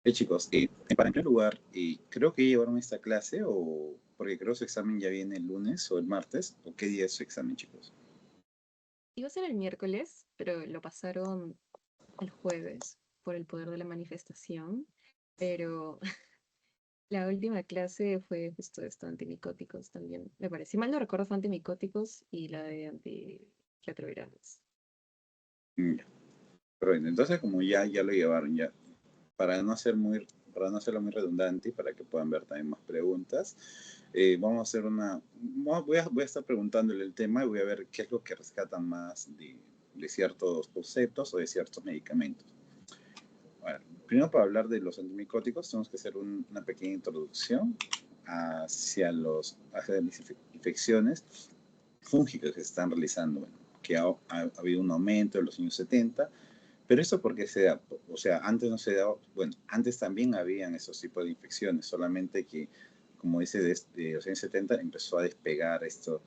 Chicos, para en primer lugar, creo que llevaron esta clase o porque creo su examen ya viene el lunes o el martes, o qué día es su examen, chicos. Iba a ser el miércoles, pero lo pasaron al jueves por el poder de la manifestación. Pero la última clase fue justo esto, antimicóticos también, me parece. Si mal no recuerdo, fue antimicóticos y la de antirretrovirales. Ya. Pero bueno, entonces como ya lo llevaron, ya, para no hacer muy, para no hacerlo muy redundante y para que puedan ver también más preguntas, vamos a hacer voy a estar preguntándole el tema y voy a ver qué es lo que rescatan más de ciertos conceptos o de ciertos medicamentos. Bueno, primero para hablar de los antimicóticos tenemos que hacer una pequeña introducción hacia las infecciones fúngicas que se están realizando, bueno, que ha habido un aumento en los años 70, pero eso porque se da, o sea, antes no se daba, bueno, antes también habían esos tipos de infecciones, solamente que, como dice, desde los años 70 empezó a despegar esto,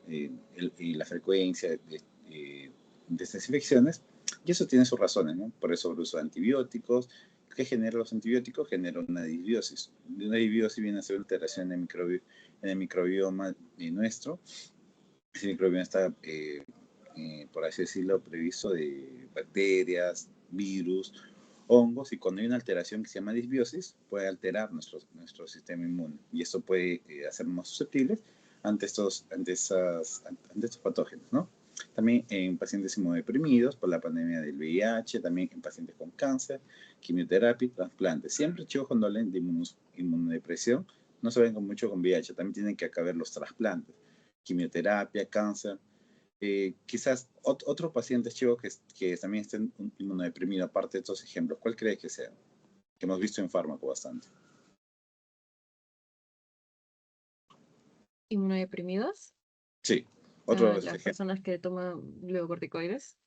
la frecuencia de estas infecciones, y eso tiene sus razones, ¿no? Por eso el uso de antibióticos. ¿Qué genera los antibióticos? Genera una disbiosis. De una disbiosis viene a ser una alteración en el microbioma nuestro. Ese microbioma está, por así decirlo, previsto de bacterias, virus, hongos, y cuando hay una alteración que se llama disbiosis, puede alterar nuestro sistema inmune, y esto puede hacernos más susceptibles ante estos patógenos, ¿no? También en pacientes inmunodeprimidos por la pandemia del VIH, también en pacientes con cáncer, quimioterapia y trasplantes. Siempre, chicos, cuando hablen de inmunodepresión, no se ven mucho con VIH, también tienen que acabar los trasplantes, quimioterapia, cáncer. Quizás otros pacientes, chicos, que también estén inmunodeprimidos, aparte de estos ejemplos, ¿cuál cree que sea? Que hemos visto en fármaco bastante. ¿Inmunodeprimidos? Sí, otro de los Las ejemplos. personas que toman glucocorticoides.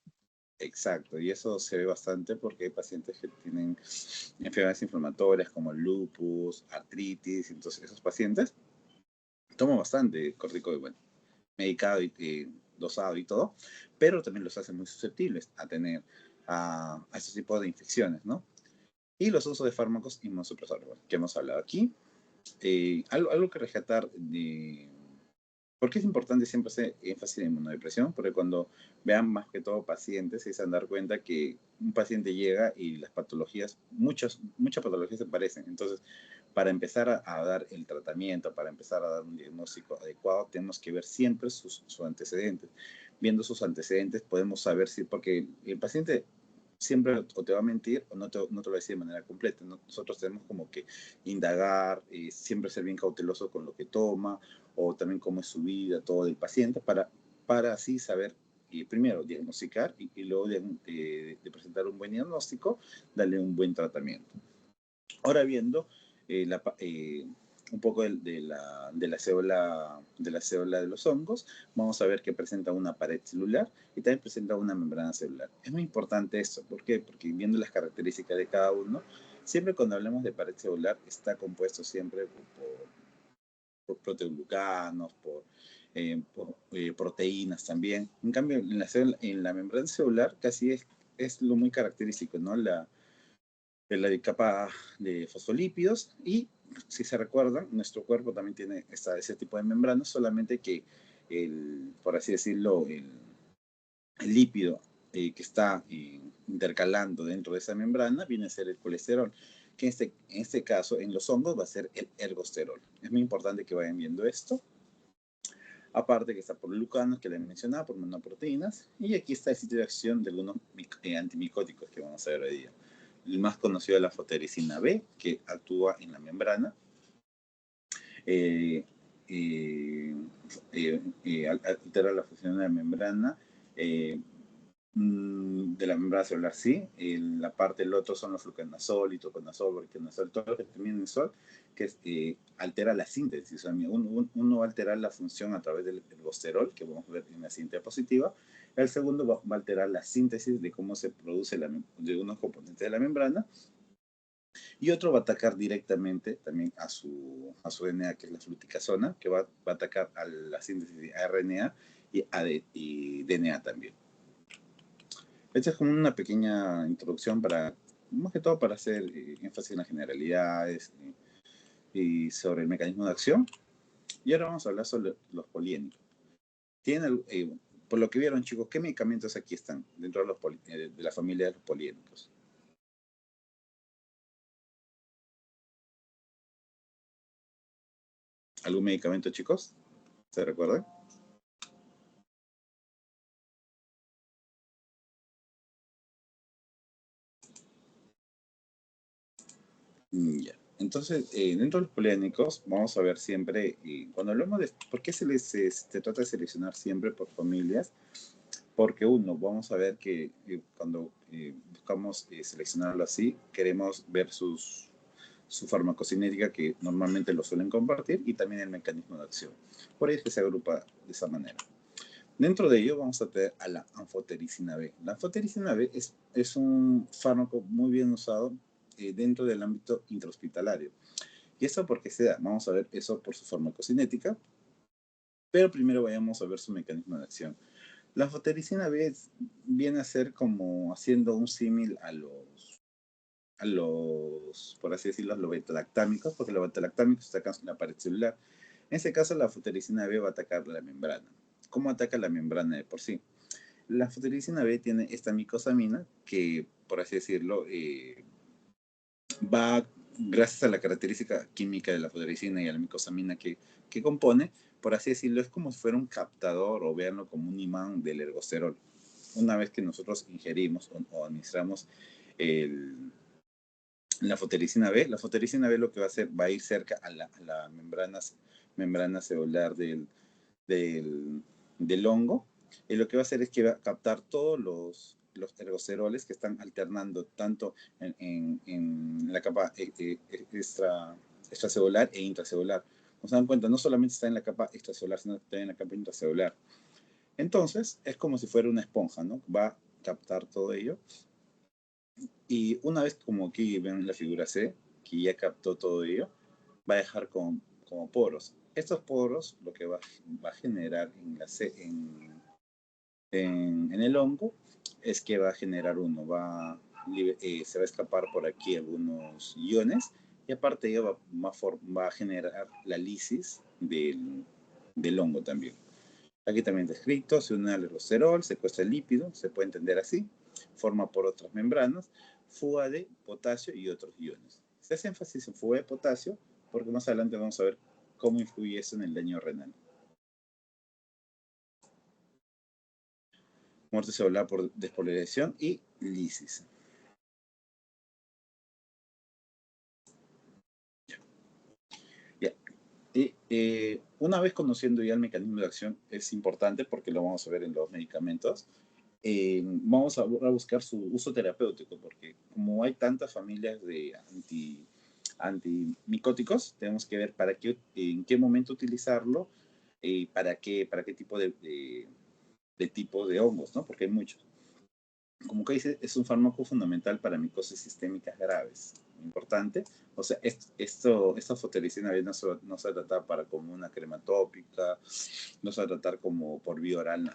Exacto, y eso se ve bastante porque hay pacientes que tienen enfermedades inflamatorias como el lupus, artritis, entonces esos pacientes toman bastante corticoide, bueno, medicado y dosado y todo, pero también los hace muy susceptibles a tener a estos tipos de infecciones, ¿no? Y los usos de fármacos inmunosupresores, bueno, que hemos hablado aquí. Algo que rescatar de... ¿Por qué es importante siempre hacer énfasis en inmunodepresión? Porque cuando vean más que todo pacientes, se van a dar cuenta que un paciente llega y las patologías, muchas patologías se parecen. Entonces, para empezar a dar el tratamiento, para empezar a dar un diagnóstico adecuado, tenemos que ver siempre sus antecedentes. Viendo sus antecedentes podemos saber si, porque el paciente siempre o te va a mentir o no te lo va a decir de manera completa. Nosotros tenemos como que indagar, siempre ser bien cauteloso con lo que toma, o también cómo es su vida, todo del paciente, para así saber, primero, diagnosticar y luego de presentar un buen diagnóstico, darle un buen tratamiento. Ahora viendo un poco de la célula de los hongos, vamos a ver que presenta una pared celular y también presenta una membrana celular. Es muy importante esto, ¿por qué? Porque viendo las características de cada uno, siempre cuando hablamos de pared celular está compuesto siempre por proteoglucanos, por proteínas también. En cambio, en la membrana celular casi es lo muy característico, ¿no? La capa de fosfolípidos, y si se recuerdan, nuestro cuerpo también tiene ese tipo de membranas, solamente que por así decirlo, el lípido que está intercalando dentro de esa membrana viene a ser el colesterol, que en este caso en los hongos va a ser el ergosterol. Es muy importante que vayan viendo esto. Aparte que está por glucanos, que les mencionaba, por monoproteínas, y aquí está el sitio de acción de algunos antimicóticos que vamos a ver hoy día. El más conocido es la fotericina B, que actúa en la membrana, eh, eh, altera la función de la membrana, eh, de la membrana celular, sí. La parte del otro son los fluconazol, itoconazol, voriconazol, todo lo que termina en sol, que altera la síntesis. O sea, uno va a alterar la función a través del ergosterol, que vamos a ver en la siguiente diapositiva. El segundo va a alterar la síntesis de cómo se produce de unos componentes de la membrana, y otro va a atacar directamente también a su DNA, que es la fluticasona, que va a atacar a la síntesis de RNA y DNA también. Esta es como una pequeña introducción para más que todo para hacer énfasis en las generalidades y sobre el mecanismo de acción. Y ahora vamos a hablar sobre los poliénicos. Por lo que vieron, chicos, ¿qué medicamentos aquí están dentro de, de la familia de los poliénicos? ¿Algún medicamento, chicos? ¿Se recuerdan? Ya. Entonces, dentro de los poliénicos, vamos a ver siempre, cuando hablamos de por qué se trata de seleccionar siempre por familias, porque uno, vamos a ver que cuando buscamos seleccionarlo así, queremos ver su farmacocinética, que normalmente lo suelen compartir, y también el mecanismo de acción. Por ahí es que se agrupa de esa manera. Dentro de ello vamos a tener a la anfotericina B. La anfotericina B es un fármaco muy bien usado dentro del ámbito intrahospitalario. ¿Y eso por qué se da? Vamos a ver eso por su farmacocinética, pero primero vayamos a ver su mecanismo de acción. La anfotericina B viene a ser como haciendo un símil por así decirlo, los beta-lactámicos, porque los beta-lactámicos atacan la pared celular. En este caso, la anfotericina B va a atacar la membrana. ¿Cómo ataca la membrana de por sí? La anfotericina B tiene esta micosamina que, por así decirlo, va, gracias a la característica química de la anfotericina y a la micosamina que compone, por así decirlo, es como si fuera un captador o veanlo como un imán del ergosterol. Una vez que nosotros ingerimos o administramos el, la fotericina B lo que va a hacer, va a ir cerca a la membrana celular del, del hongo, y lo que va a hacer es que va a captar todos los ergosteroles que están alternando tanto en la capa extracelular e intracelular. Nos dan cuenta, no solamente está en la capa extracelular, sino también en la capa intracelular. Entonces, es como si fuera una esponja, ¿no? Va a captar todo ello. Y una vez, como aquí ven la figura C, que ya captó todo ello, va a dejar como poros. Estos poros lo que va a generar en el hongo es que va a generar se va a escapar por aquí algunos iones, y aparte ello va a generar la lisis del hongo también. Aquí también está escrito, se une al ergosterol, secuestra el lípido, se puede entender así, forma por otras membranas, fuga de potasio y otros iones. Se hace énfasis en fuga de potasio porque más adelante vamos a ver cómo influye eso en el daño renal. Muerte celular por despolarización y lisis. Ya. Y una vez conociendo ya el mecanismo de acción, es importante porque lo vamos a ver en los medicamentos. Vamos a buscar su uso terapéutico, porque como hay tantas familias de antimicóticos, tenemos que ver en qué momento utilizarlo y para qué tipo de tipo de hongos, ¿no? Porque hay muchos. Como que dice, es un fármaco fundamental para micosis sistémicas graves. Importante. O sea, esta fotericina no se va a tratar para como una crema tópica, no se va a tratar como por vía oral. No.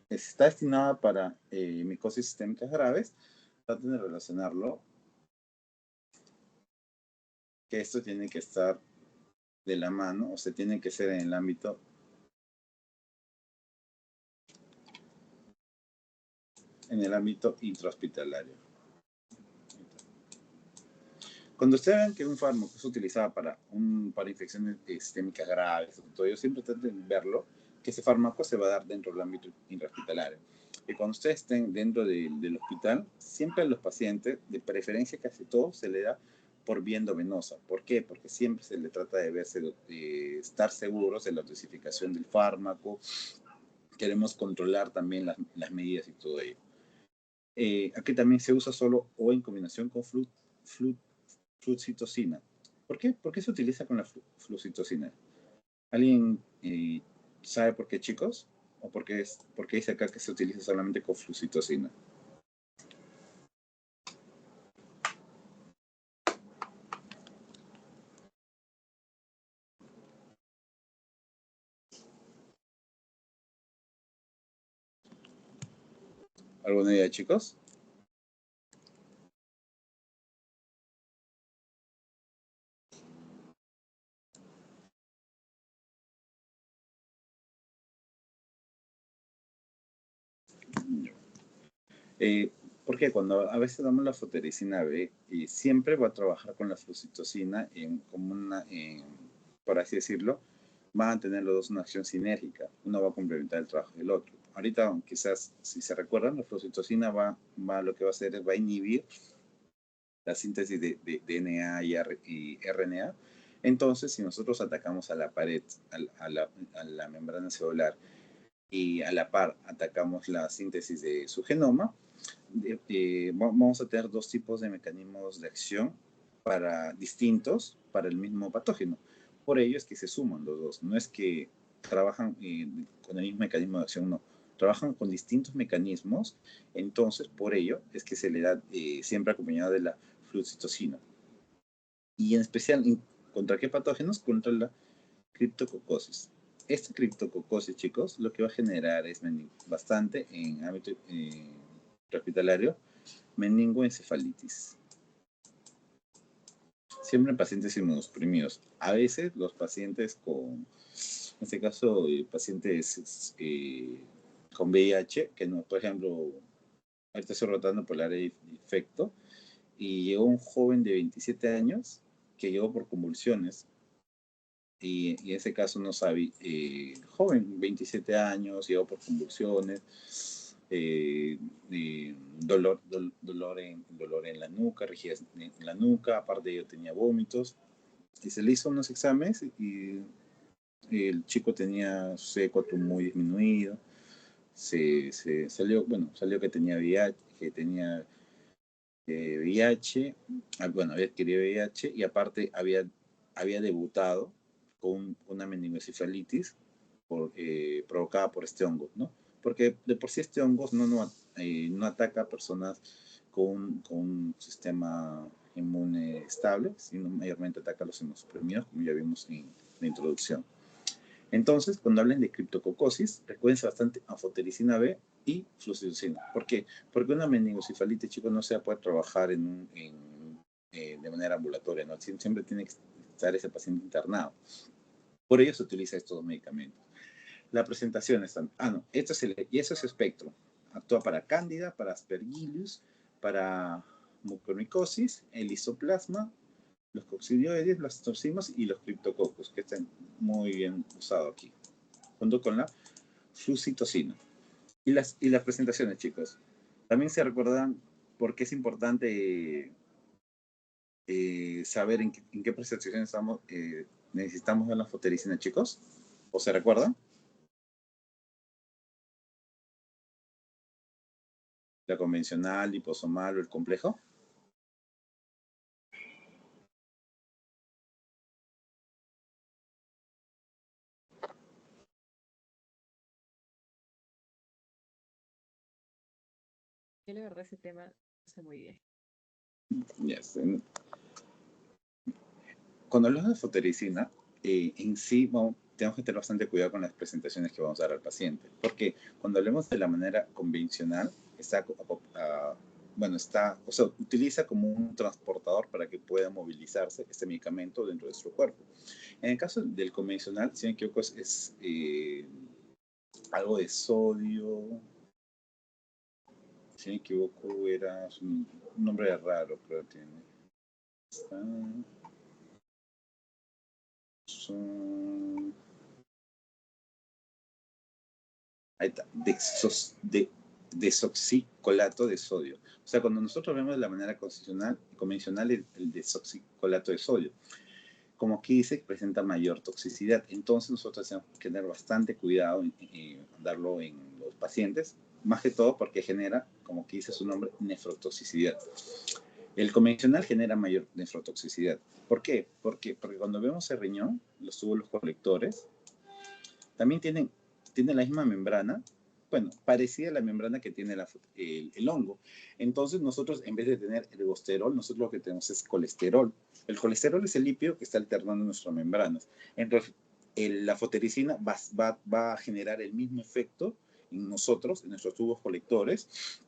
Está destinada para micosis sistémicas graves. Traten de relacionarlo, que esto tiene que estar de la mano, o sea, tiene que ser en el ámbito intrahospitalario. Cuando ustedes ven que un fármaco es utilizado para infecciones sistémicas graves, todo ello, siempre traten de verlo, que ese fármaco se va a dar dentro del ámbito intrahospitalario. Y cuando ustedes estén dentro del hospital, siempre a los pacientes, de preferencia casi todo, se le da por vía endovenosa. ¿Por qué? Porque siempre se le trata de estar seguros de la dosificación del fármaco. Queremos controlar también las medidas y todo ello. Aquí también se usa solo o en combinación con flucitocina. ¿Por qué? ¿Por qué se utiliza con la flucitocina? ¿Alguien sabe por qué, chicos? ¿O por qué dice acá que se utiliza solamente con flucitocina? ¿Alguna idea, chicos? Porque cuando a veces damos la fotericina B, siempre va a trabajar con la flucitocina como por así decirlo, van a tener los dos una acción sinérgica. Uno va a complementar el trabajo del otro. Ahorita, quizás, si se recuerdan, la flucitocina lo que va a hacer es va a inhibir la síntesis de DNA y RNA. Entonces, si nosotros atacamos a la pared, a la membrana celular, y a la par atacamos la síntesis de su genoma, vamos a tener dos tipos de mecanismos de acción distintos para el mismo patógeno. Por ello es que se suman los dos. No es que trabajan con el mismo mecanismo de acción, no. Trabajan con distintos mecanismos, entonces por ello es que se le da siempre acompañado de la flucitocina. Y en especial, ¿contra qué patógenos? Contra la criptococosis. Esta criptococosis, chicos, lo que va a generar es bastante en ámbito hospitalario, meningoencefalitis. Siempre en pacientes inmunosuprimidos. A veces los pacientes en este caso, pacientes con VIH, que no, por ejemplo, ahorita estoy rotando por el área de infecto, y llegó un joven de 27 años que llegó por convulsiones. Y en ese caso no sabía, joven, 27 años, llegó por convulsiones, dolor en la nuca, rigidez en la nuca, aparte de ello tenía vómitos. Y se le hizo unos exámenes y el chico tenía C4 muy disminuido. Salió que tenía VIH, VIH, bueno, había adquirido VIH y aparte había debutado con una meningoencefalitis provocada por este hongo, ¿no? Porque de por sí este hongo no ataca a personas con un sistema inmune estable, sino mayormente ataca a los inmunosuprimidos, como ya vimos en la introducción. Entonces, cuando hablen de criptococosis, recuérdense bastante anfotericina B y flucitocina. ¿Por qué? Porque una meningocefalitis, chicos, no se va a poder trabajar de manera ambulatoria, ¿no? Siempre tiene que estar ese paciente internado. Por ello se utiliza estos dos medicamentos. La presentación está... y eso es espectro. Actúa para cándida, para aspergillus, para mucormicosis, el isoplasma, los coccidioides, las toxinas y los criptococos, que están muy bien usados aquí, junto con la flucitocina. Y las presentaciones, chicos. También se recuerdan por qué es importante saber en qué presentaciones necesitamos ver la fotericina, chicos. ¿O se recuerdan? La convencional, liposomal o el complejo. Yo la verdad ese tema no sé muy bien. Yes. Cuando hablamos de fotericina, en sí tenemos que tener bastante cuidado con las presentaciones que vamos a dar al paciente, porque cuando hablemos de la manera convencional, utiliza como un transportador para que pueda movilizarse este medicamento dentro de nuestro cuerpo. En el caso del convencional, si no me equivoco, es algo de sodio. Si no me equivoco, era un nombre raro, creo que tiene. Ahí está, desoxicolato de sodio. O sea, cuando nosotros vemos de la manera convencional el desoxicolato de sodio, como aquí dice, presenta mayor toxicidad. Entonces nosotros tenemos que tener bastante cuidado en darlo en los pacientes, más que todo porque genera, como aquí dice su nombre, nefrotoxicidad. El convencional genera mayor nefrotoxicidad. ¿Por qué? Porque cuando vemos el riñón, los túbulos colectores, también tienen la misma membrana, bueno, parecida a la membrana que tiene el hongo. Entonces nosotros, en vez de tener ergosterol, nosotros lo que tenemos es colesterol. El colesterol es el lípido que está alternando nuestras membranas. Entonces, la fotericina va a generar el mismo efecto en nosotros, en nuestros tubos colectores,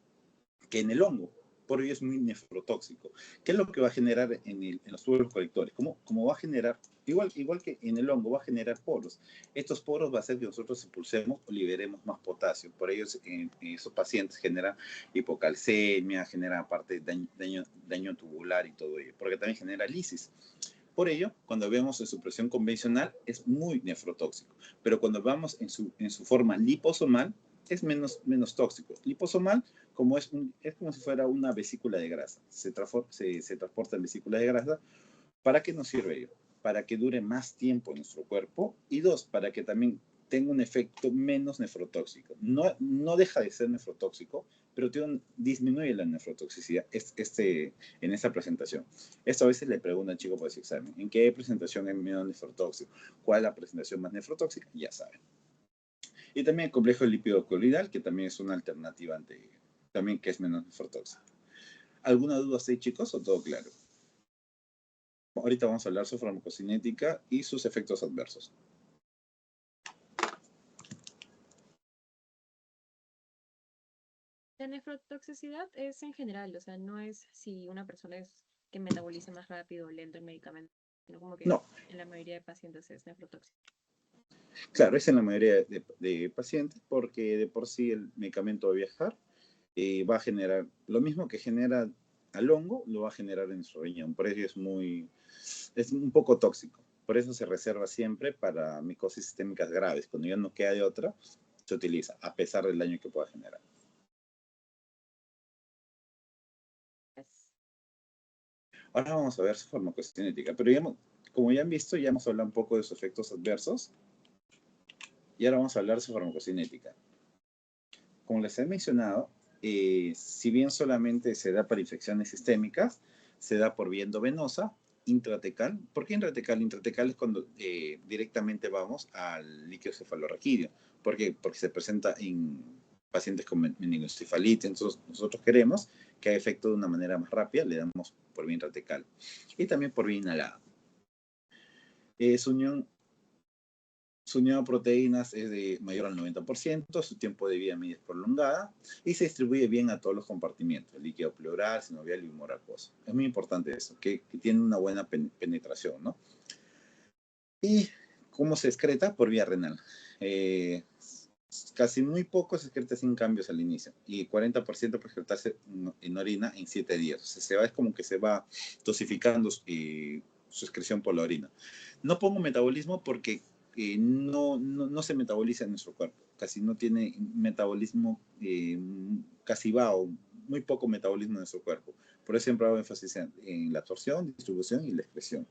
que en el hongo. por ello es muy nefrotóxico. ¿Qué es lo que va a generar en los túbulos colectores? ¿Cómo va a generar? Igual que en el hongo, va a generar poros. Estos poros va a hacer que nosotros impulsemos o liberemos más potasio. Por ello, en esos pacientes generan hipocalcemia, generan aparte daño tubular y todo ello, porque también genera lisis. Por ello, cuando vemos en su presión convencional, es muy nefrotóxico. Pero cuando vamos en su forma liposomal, es menos tóxico. Liposomal, es como si fuera una vesícula de grasa. Se transporta en vesícula de grasa. ¿Para qué nos sirve ello? Para que dure más tiempo en nuestro cuerpo. Y dos, para que también tenga un efecto menos nefrotóxico. No deja de ser nefrotóxico, pero disminuye la nefrotoxicidad en esta presentación. Esto a veces le preguntan al chico por ese examen, ¿en qué presentación es menos nefrotóxico? ¿Cuál es la presentación más nefrotóxica? Ya saben. Y también el complejo lípido coloidal, que también es una alternativa también que es menos nefrotóxica. ¿Alguna duda ahí, chicos, o todo claro? Ahorita vamos a hablar sobre farmacocinética y sus efectos adversos. La nefrotoxicidad es en general, o sea, no es si una persona es que metaboliza más rápido o lento el medicamento, sino como que No, en la mayoría de pacientes es nefrotóxico. claro, es en la mayoría de pacientes porque de por sí el medicamento va a viajar va a generar lo mismo que genera al hongo, lo va a generar en su riñón. Por eso es un poco tóxico. Por eso se reserva siempre para micosis sistémicas graves. Cuando ya no queda de otra, se utiliza, a pesar del daño que pueda generar. Es- Ahora vamos a ver su farmacocinética. Pero como ya han visto, ya hemos hablado un poco de sus efectos adversos. Y ahora vamos a hablar de su farmacocinética. Como les he mencionado, si bien solamente se da para infecciones sistémicas, se da por vía endovenosa, intratecal. ¿Por qué intratecal? Intratecal es cuando directamente vamos al líquido cefalorraquídeo. ¿Por qué? Porque se presenta en pacientes con meningoencefalitis. Entonces, nosotros queremos que haga efecto de una manera más rápida, le damos por vía intratecal. Y también por vía inhalada. Su unión Su unión a proteínas es de mayor al 90%, su tiempo de vida media es prolongada y se distribuye bien a todos los compartimientos, líquido pleural, sinovial y humor acuoso. Es muy importante eso, que tiene una buena penetración, ¿no? ¿Y cómo se excreta? Por vía renal. Casi muy poco se excreta sin cambios al inicio y 40% puede excretarse en orina en 7 días. O sea, es como que se va dosificando su excreción por la orina. No pongo metabolismo porque no se metaboliza en nuestro cuerpo. Casi no tiene metabolismo, casi va o muy poco metabolismo en nuestro cuerpo. Por eso siempre hago énfasis en la absorción, distribución y la excreción.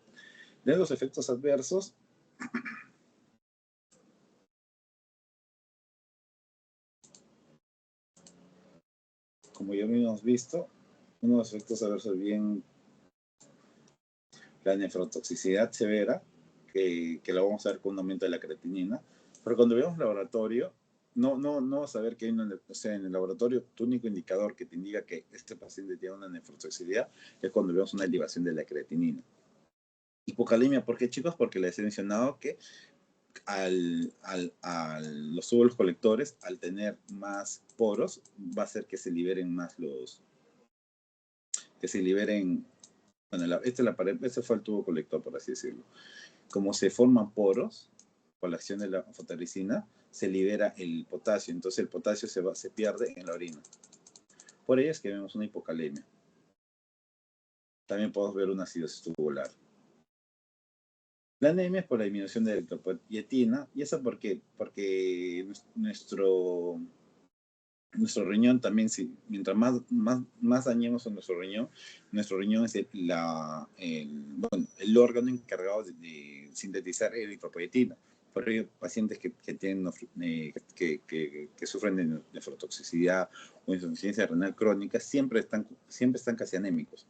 De los efectos adversos, como ya hemos visto, uno de los efectos adversos bien la nefrotoxicidad severa, que lo vamos a ver con un aumento de la creatinina. Pero cuando vemos laboratorio, no vas a ver que hay o sea, en el laboratorio, tu único indicador que te indica que este paciente tiene una nefrotoxicidad es cuando vemos una elevación de la creatinina. Hipocalemia, ¿por qué, chicos? Porque les he mencionado que los túbulos colectores, al tener más poros, va a hacer que se liberen más que se liberen, bueno, este fue el tubo colector, por así decirlo. Como se forman poros por la acción de la anfotericina, se libera el potasio, entonces el potasio se pierde en la orina. Por ello es que vemos una hipocalemia. También podemos ver una acidosis tubular. La anemia es por la disminución de la eritropoyetina. ¿Y eso por qué? Porque nuestro riñón también, mientras más dañemos a nuestro riñón es el órgano encargado de sintetizar eritropoyetina. Por ello, pacientes que sufren de nefrotoxicidad o insuficiencia renal crónica siempre están casi anémicos.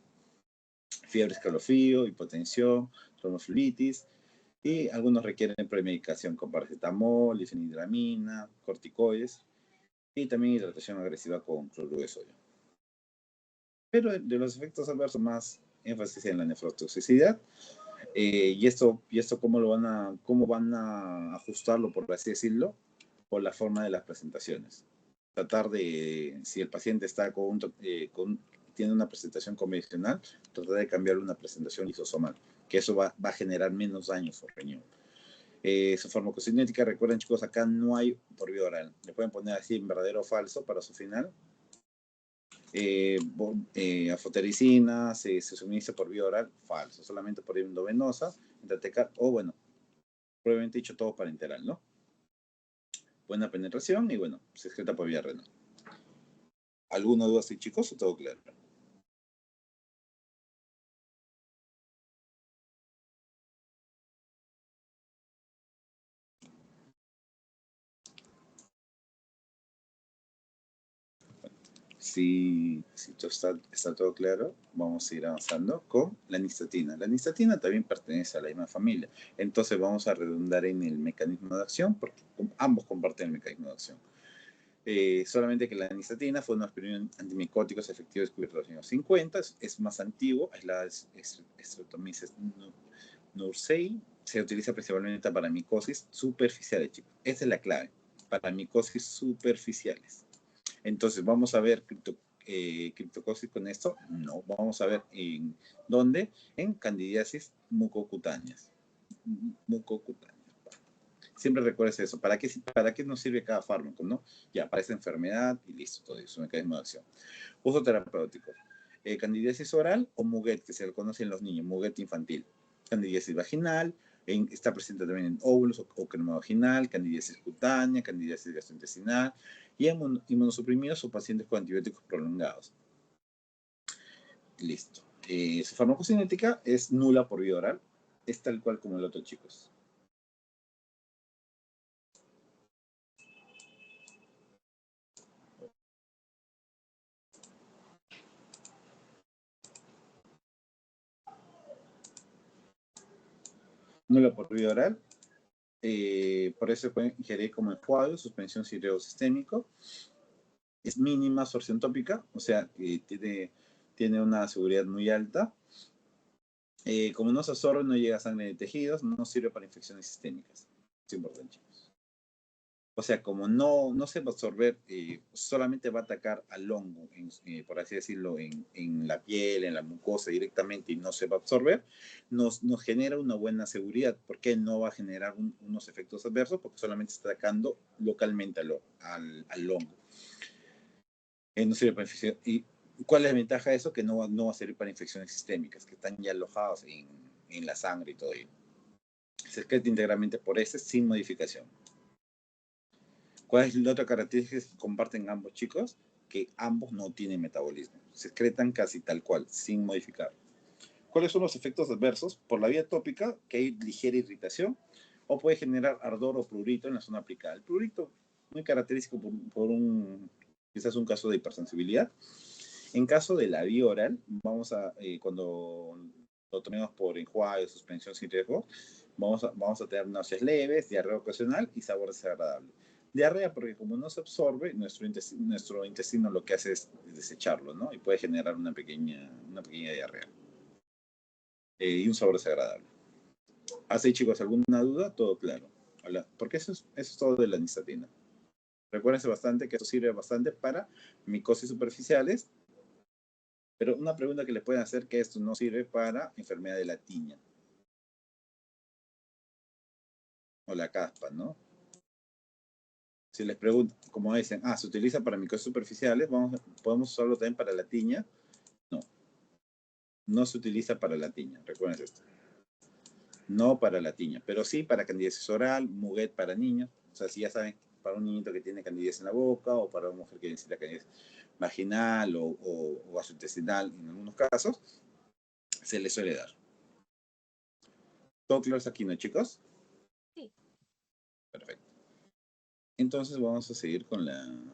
Fiebre, escalofrío, hipotensión, tromboflebitis, y algunos requieren premedicación con paracetamol, difenhidramina, corticoides y también hidratación agresiva con cloruro de sodio. Pero de los efectos adversos más énfasis en la nefrotoxicidad, y esto cómo van a ajustarlo, por así decirlo, por la forma de las presentaciones. Tratar de, si el paciente está con tiene una presentación convencional, tratar de cambiarle una presentación lisosomal, que eso va a generar menos daño a su riñón. Su farmacocinética, recuerden chicos, acá no hay por vía oral. Le pueden poner así en verdadero o falso para su final. Afotericina se suministra por vía oral, falso, solamente por vía endovenosa, intratecal o bueno, probablemente dicho todo parenteral, ¿no? Buena penetración y bueno, se excreta por vía renal. ¿Alguna duda así chicos o todo claro? Si todo está todo claro, vamos a ir avanzando con la nistatina. La nistatina también pertenece a la misma familia. Entonces vamos a redundar en el mecanismo de acción porque ambos comparten el mecanismo de acción. Solamente que la nistatina fue uno de los primeros antimicóticos efectivos descubiertos en los años 50. Es más antiguo, es la Streptomyces nursei. Se utiliza principalmente para micosis superficiales, chicos. Esa es la clave, para micosis superficiales. Entonces, ¿vamos a ver criptocosis con esto? No, vamos a ver en dónde, en candidiasis mucocutáneas. Mucocutáneas. Siempre recuerdes eso. ¿Para qué nos sirve cada fármaco, no? Ya, para esa enfermedad y listo, todo eso, mecanismo de acción. Uso terapéutico. Candidiasis oral o muguet, que se lo conoce en los niños, muguet infantil. Candidiasis vaginal, está presente también en óvulos o crema vaginal, candidiasis cutánea, candidiasis gastrointestinal y inmunosuprimidos o pacientes con antibióticos prolongados. Listo. Su farmacocinética es nula por vía oral, es tal cual como el otro, chicos. Nula por vía oral. Por eso se puede ingerir como enjuague, suspensión sistémico. Es mínima absorción tópica, o sea, tiene una seguridad muy alta. Como no se absorbe, no llega a sangre de tejidos, no sirve para infecciones sistémicas. Es importante, chicos. O sea, como no se va a absorber, solamente va a atacar al hongo, por así decirlo, en la piel, en la mucosa directamente y no se va a absorber, nos genera una buena seguridad, porque no va a generar unos efectos adversos, porque solamente está atacando localmente al hongo. No sirve para infección. ¿Y cuál es la ventaja de eso? Que no va a servir para infecciones sistémicas, que están ya alojados en la sangre y todo ello. Se excreta íntegramente por ese sin modificación. ¿Cuál es la otra característica que comparten ambos chicos? Que ambos no tienen metabolismo. Se excretan casi tal cual, sin modificar. ¿Cuáles son los efectos adversos? Por la vía tópica, que hay ligera irritación, o puede generar ardor o prurito en la zona aplicada. El prurito, muy característico por quizás un caso de hipersensibilidad. En caso de la vía oral, cuando lo tomemos por enjuague, suspensión sin riesgo, vamos a tener náuseas leves, diarrea ocasional y sabor desagradable. Diarrea porque como no se absorbe, nuestro intestino lo que hace es desecharlo, ¿no? Y puede generar una pequeña diarrea. Y un sabor desagradable. Así chicos, ¿alguna duda? Todo claro. Porque eso es todo de la nistatina. Recuérdense bastante que esto sirve bastante para micosis superficiales, pero una pregunta que le pueden hacer que esto no sirve para enfermedad de la tiña o la caspa, ¿no? Si les preguntan, como dicen, se utiliza para micosis superficiales, podemos usarlo también para la tiña. No, no se utiliza para la tiña, recuerden esto. No para la tiña, pero sí para candidiasis oral, muguet para niños. O sea, si ya saben, para un niñito que tiene candidiasis en la boca o para una mujer que necesita candidiasis vaginal o gastrointestinal, en algunos casos, se le suele dar. ¿Todo claro aquí, no, chicos? Sí. Perfecto. Entonces vamos a seguir con la...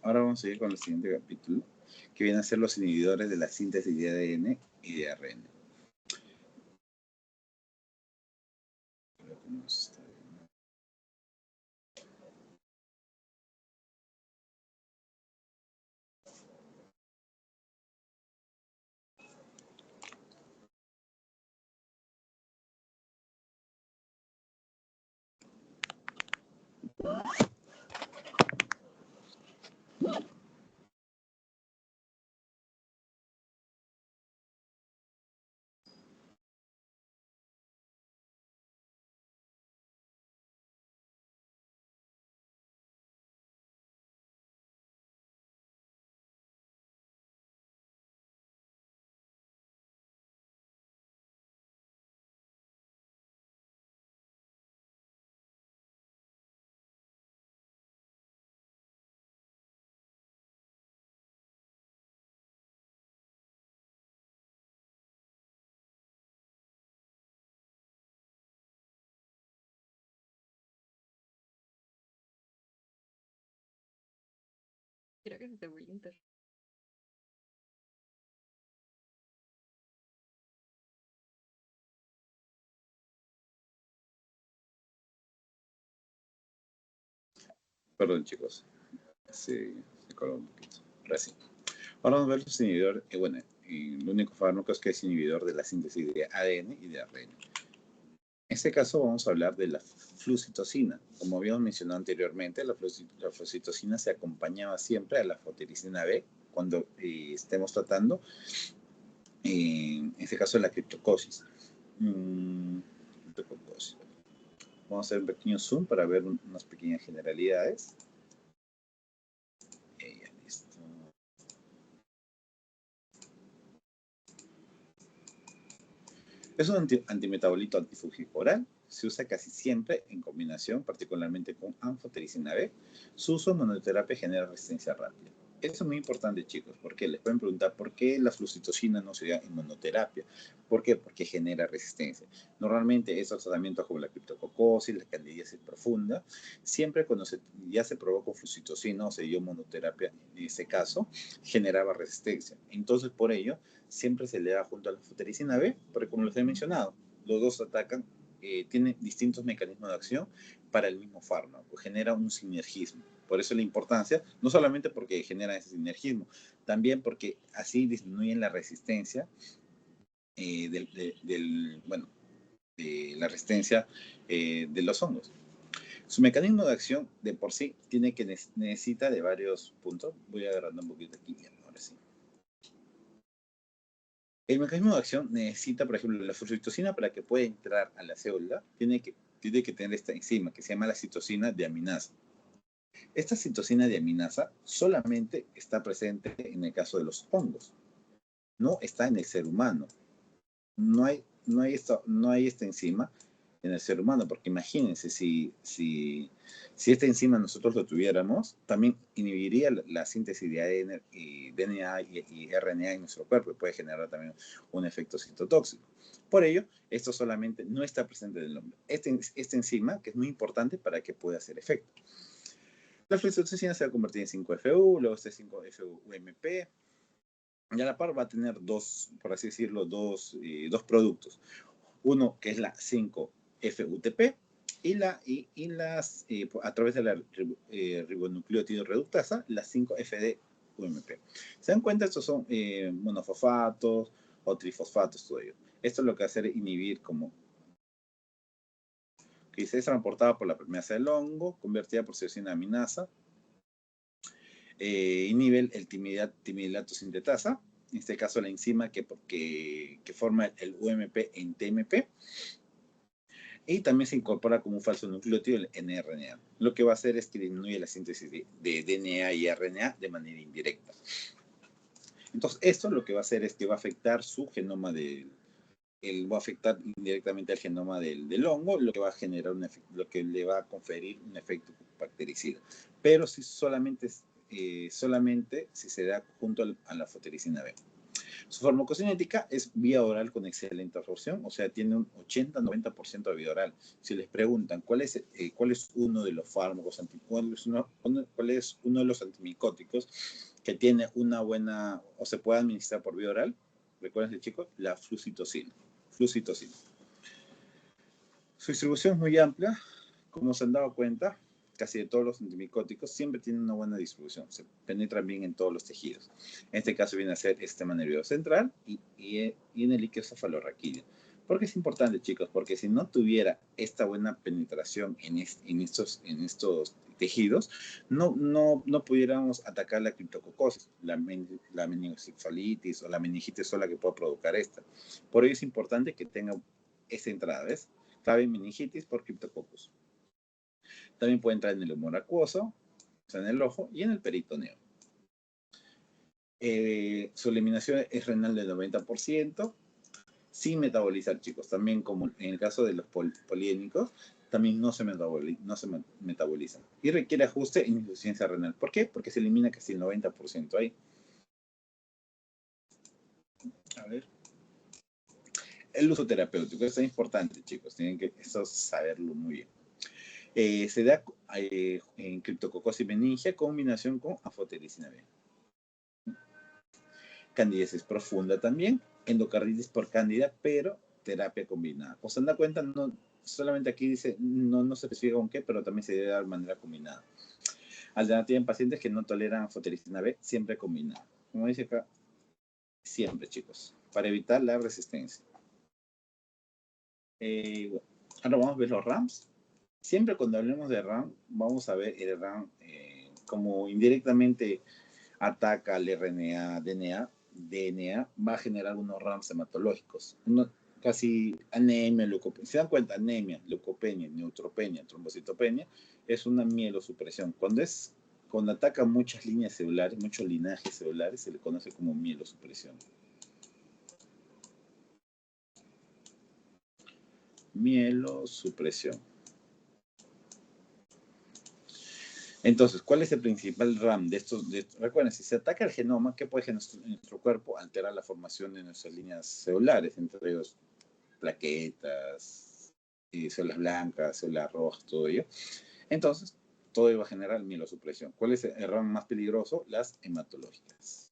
Ahora vamos a seguir con el siguiente capítulo, que viene a ser los inhibidores de la síntesis de ADN y de ARN. Creo que se te volvió a interrumpir. Perdón, chicos. Se coló un poquito. Ahora sí. Ahora vamos a ver los inhibidores. Bueno, y el único fármaco es que es inhibidor de la síntesis de ADN y de ARN. En este caso vamos a hablar de la flucitosina. Como habíamos mencionado anteriormente, la flucitosina se acompañaba siempre a la fotericina B cuando estemos tratando, en este caso, la criptocosis. Vamos a hacer un pequeño zoom para ver unas pequeñas generalidades. Ya, listo. Es un antimetabolito antifúngico oral. Se usa casi siempre en combinación, particularmente con anfotericina B. Su uso en monoterapia genera resistencia rápida. Eso es muy importante, chicos, porque les pueden preguntar por qué la flucitosina no se da en monoterapia. ¿Por qué? Porque genera resistencia. Normalmente estos tratamientos como la criptococosis, la candidiasis profunda, siempre cuando ya se probó con flucitosina o se dio monoterapia, en ese caso, generaba resistencia. Entonces, por ello, siempre se le da junto a la anfotericina B, porque como les he mencionado, los dos atacan, tienen distintos mecanismos de acción para el mismo fármaco, genera un sinergismo. Por eso la importancia, no solamente porque genera ese sinergismo, también porque así disminuyen la resistencia de la resistencia de los hongos. Su mecanismo de acción de por sí tiene que necesita de varios puntos. Voy agarrando un poquito aquí, ahora sí. El mecanismo de acción necesita, por ejemplo, la flucitosina para que pueda entrar a la célula, tiene que tener esta enzima que se llama la citosina deaminasa. Esta citosina deaminasa solamente está presente en el caso de los hongos, no está en el ser humano. No hay esta enzima en el ser humano, porque imagínense, si esta enzima nosotros lo tuviéramos, también inhibiría la síntesis de ADN y DNA y RNA en nuestro cuerpo, y puede generar también un efecto citotóxico. Por ello, esto solamente no está presente en el hombre. Esta enzima, que es muy importante para que pueda hacer efecto. La flucitosina se va a convertir en 5-FU, luego este 5-FU-UMP, y a la par va a tener dos, por así decirlo, dos productos. Uno que es la 5-FUTP a través de la ribonucleótido reductasa, la 5-FD-UMP. ¿Se dan cuenta? Estos son monofosfatos o trifosfatos, todo ello. Esto es lo que hace inhibir como que es transportada por la permeasa del hongo, convertida por citosina aminasa, inhibe el timidato sintetasa, en este caso la enzima que forma el UMP en TMP, y también se incorpora como un falso nucleótido en RNA. Lo que va a hacer es que disminuye la síntesis de DNA y RNA de manera indirecta. Entonces, esto lo que va a hacer es que va a afectar su genoma va a afectar indirectamente al genoma del hongo, lo que va a generar lo que le va a conferir un efecto bactericida. Pero si solamente si se da junto a la fotericina B. Su farmacocinética es vía oral con excelente absorción, o sea, tiene un 80-90% de vía oral. Si les preguntan cuál es uno de los fármacos, cuál es uno de los antimicóticos que tiene una buena, o se puede administrar por vía oral, recuerden, chicos, la flucitosina. Su distribución es muy amplia, como se han dado cuenta, casi de todos los antimicóticos siempre tienen una buena distribución, se penetran bien en todos los tejidos. En este caso viene a ser el sistema nervioso central y en el líquido cefalorraquídeo. ¿Por qué es importante, chicos? Porque si no tuviera esta buena penetración en estos tejidos, no pudiéramos atacar la criptococosis, la meningocefalitis o la meningitis sola que pueda provocar esta. Por ello es importante que tenga esta entrada, ¿ves? Clave meningitis por criptococcus. También puede entrar en el humor acuoso, o sea, en el ojo y en el peritoneo. Su eliminación es renal del 90%, sin metabolizar, chicos. También como en el caso de los poliédnicos, también no se metabolizan. Y requiere ajuste en insuficiencia renal. ¿Por qué? Porque se elimina casi el 90% ahí. A ver. El uso terapéutico, esto es importante, chicos. Tienen que eso saberlo muy bien. Se da en criptococosis meningia combinación con anfotericina B. Candidiasis profunda también, endocarditis por cándida, pero terapia combinada. Como se dan cuenta, no, solamente aquí dice, no se especifica con qué, pero también se debe dar de manera combinada. Alternativa en pacientes que no toleran anfotericina B, siempre combinada. Como dice acá, siempre, chicos, para evitar la resistencia. Bueno, ahora vamos a ver los RAMs. Siempre cuando hablemos de RAM, vamos a ver el RAM como indirectamente ataca al RNA, DNA, va a generar unos RAMs hematológicos. Casi anemia, leucopenia. ¿Se dan cuenta? Anemia, leucopenia, neutropenia, trombocitopenia, es una mielosupresión. Cuando ataca muchas líneas celulares, muchos linajes celulares, se le conoce como mielosupresión. Mielosupresión. Entonces, ¿cuál es el principal RAM de estos? Recuerden, si se ataca el genoma, ¿qué puede hacer nuestro cuerpo? Alterar la formación de nuestras líneas celulares, entre ellos plaquetas, células blancas, células rojas, todo ello. Entonces, todo ello va a generar mielosupresión. ¿Cuál es el RAM más peligroso? Las hematológicas.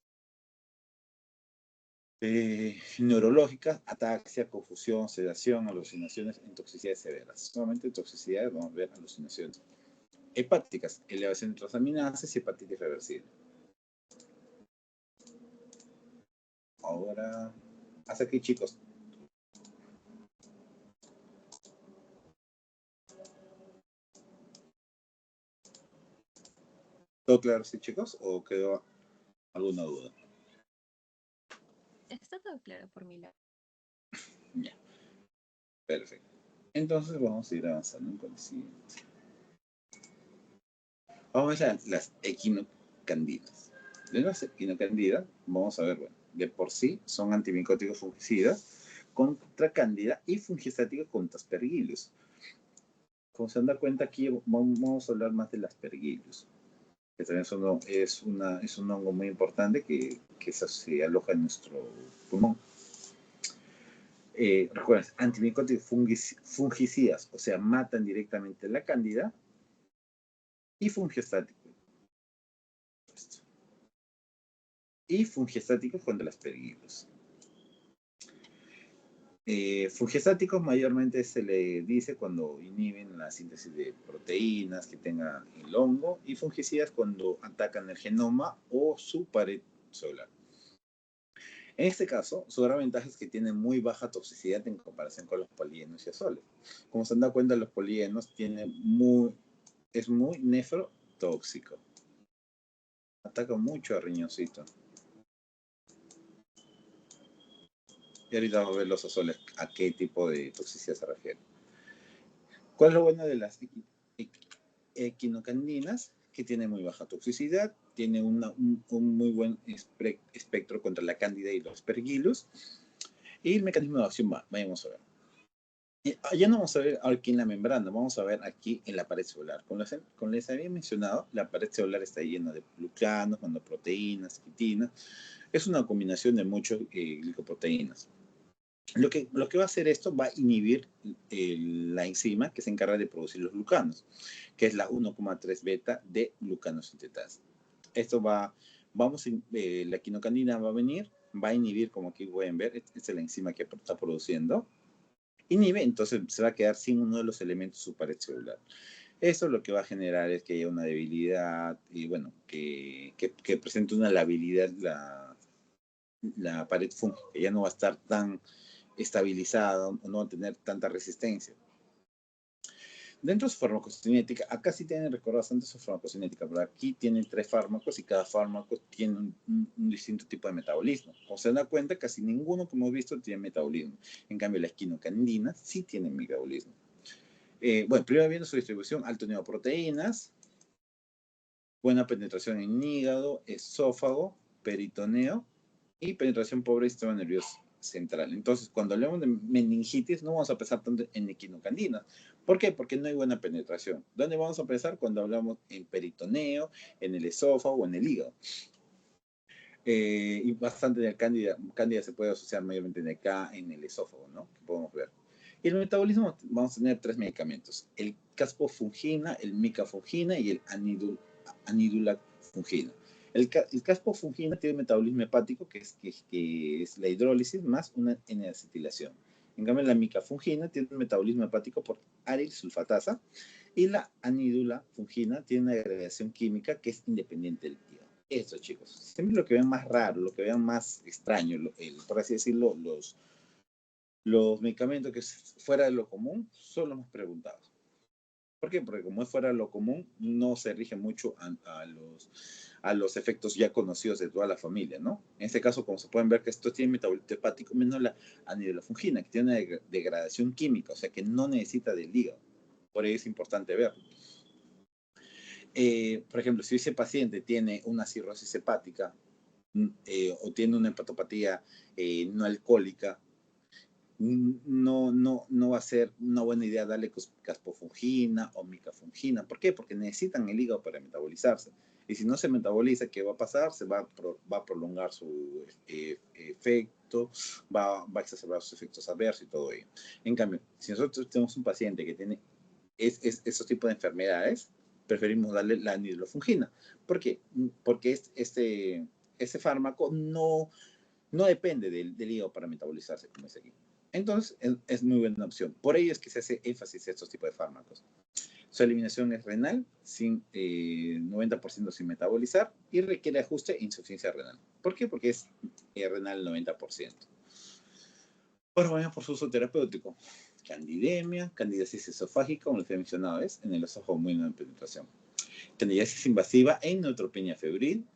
Neurológicas, ataxia, confusión, sedación, alucinaciones, intoxicidades severas. Solamente toxicidades, vamos a ver alucinaciones. Hepáticas, elevación de transaminases y hepatitis reversible. Ahora, hasta aquí, chicos. ¿Todo claro, sí, chicos? ¿O quedó alguna duda? Está todo claro por mi lado. Ya, perfecto. Entonces vamos a ir avanzando con el siguiente. Vamos a ver las equinocandidas. De las equinocandidas, vamos a ver, bueno, de por sí son antimicóticos fungicidas contra cándida y fungistáticos contra aspergillus. Como se dan cuenta aquí, vamos a hablar más de las aspergillus, que también es un hongo muy importante que se aloja en nuestro pulmón. Recuerden, antimicóticos fungicidas, o sea, matan directamente la cándida, y fungistáticos. Y fungistáticos contra las aspergillus. Fungistáticos mayormente se le dice cuando inhiben la síntesis de proteínas que tenga el hongo, y fungicidas cuando atacan el genoma o su pared celular. En este caso, su gran ventaja es que tiene muy baja toxicidad en comparación con los polienos y azoles. Como se han dado cuenta, los polienos es muy nefrotóxico. Ataca mucho al riñoncito. Y ahorita vamos a ver los azoles, a qué tipo de toxicidad se refiere. ¿Cuál es lo bueno de las equinocandinas? Que tiene muy baja toxicidad, tiene un muy buen espectro contra la cándida y los aspergillus. Y el mecanismo de acción vamos a ver. Ya no vamos a ver aquí en la membrana, vamos a ver aquí en la pared celular. Como les había mencionado, la pared celular está llena de glucanos, monoproteínas, quitinas. Es una combinación de muchas glicoproteínas. Lo que va a hacer esto va a inhibir la enzima que se encarga de producir los glucanos, que es la 1,3 beta de glucanosintetasa. Esto la quinocandina va a venir, va a inhibir, como aquí pueden ver, esta es la enzima que está produciendo, inhibe, entonces se va a quedar sin uno de los elementos de su pared celular. Eso lo que va a generar es que haya una debilidad y bueno, que presente una labilidad la pared fúngica, ya no va a estar tan estabilizada, no va a tener tanta resistencia. Dentro de su farmacocinética, acá sí tienen recordado bastante su farmacocinética, pero aquí tienen 3 fármacos y cada fármaco tiene un distinto tipo de metabolismo. Como se dan cuenta, casi ninguno que hemos visto tiene metabolismo. En cambio, la esquinocandina sí tiene metabolismo. Bueno, primero viendo su distribución, alto nivel de proteínas, buena penetración en hígado, esófago, peritoneo y penetración pobre del sistema nervioso central. Entonces, cuando hablamos de meningitis, no vamos a pensar tanto en equinocandinas. ¿Por qué? Porque no hay buena penetración. ¿Dónde vamos a pensar? Cuando hablamos en peritoneo, en el esófago o en el hígado. Y bastante de cándida. Cándida se puede asociar mayormente en el esófago, ¿no? Que podemos ver. Y el metabolismo, vamos a tener 3 medicamentos: el caspofungina, el micafungina y el anidulafungina. El caspofungina tiene un metabolismo hepático que es la hidrólisis más una N-acetilación. En cambio, la micafungina tiene un metabolismo hepático por aryl sulfatasa y la anidulafungina tiene una agregación química que es independiente del hígado. Eso, chicos. Siempre lo que vean más raro, lo que vean más extraño, por así decirlo, los medicamentos que es fuera de lo común son los más preguntados. ¿Por qué? Porque como es fuera de lo común, no se rige mucho a los efectos ya conocidos de toda la familia, ¿no? En este caso, como se pueden ver, que esto tiene metabolismo hepático menos la anidulafungina, que tiene una degradación química, o sea que no necesita del hígado. Por ello es importante verlo. Por ejemplo, si ese paciente tiene una cirrosis hepática o tiene una hepatopatía no alcohólica, no va a ser una buena idea darle caspofungina o micafungina. ¿Por qué? Porque necesitan el hígado para metabolizarse. Y si no se metaboliza, ¿qué va a pasar? Se va a prolongar su efecto, va a exacerbar sus efectos adversos y todo ello. En cambio, si nosotros tenemos un paciente que tiene esos tipos de enfermedades, preferimos darle la anidulafungina. ¿Por qué? Porque este fármaco no depende del hígado para metabolizarse, como es aquí. Entonces, es muy buena opción. Por ello es que se hace énfasis en estos tipos de fármacos. Su eliminación es renal, 90% sin metabolizar, y requiere ajuste e insuficiencia renal. ¿Por qué? Porque es renal 90%. Ahora vamos por su uso terapéutico. Candidemia, candidiasis esofágica, como les he mencionado, es en el esófago muy en penetración. Candidiasis invasiva en neutropenia febril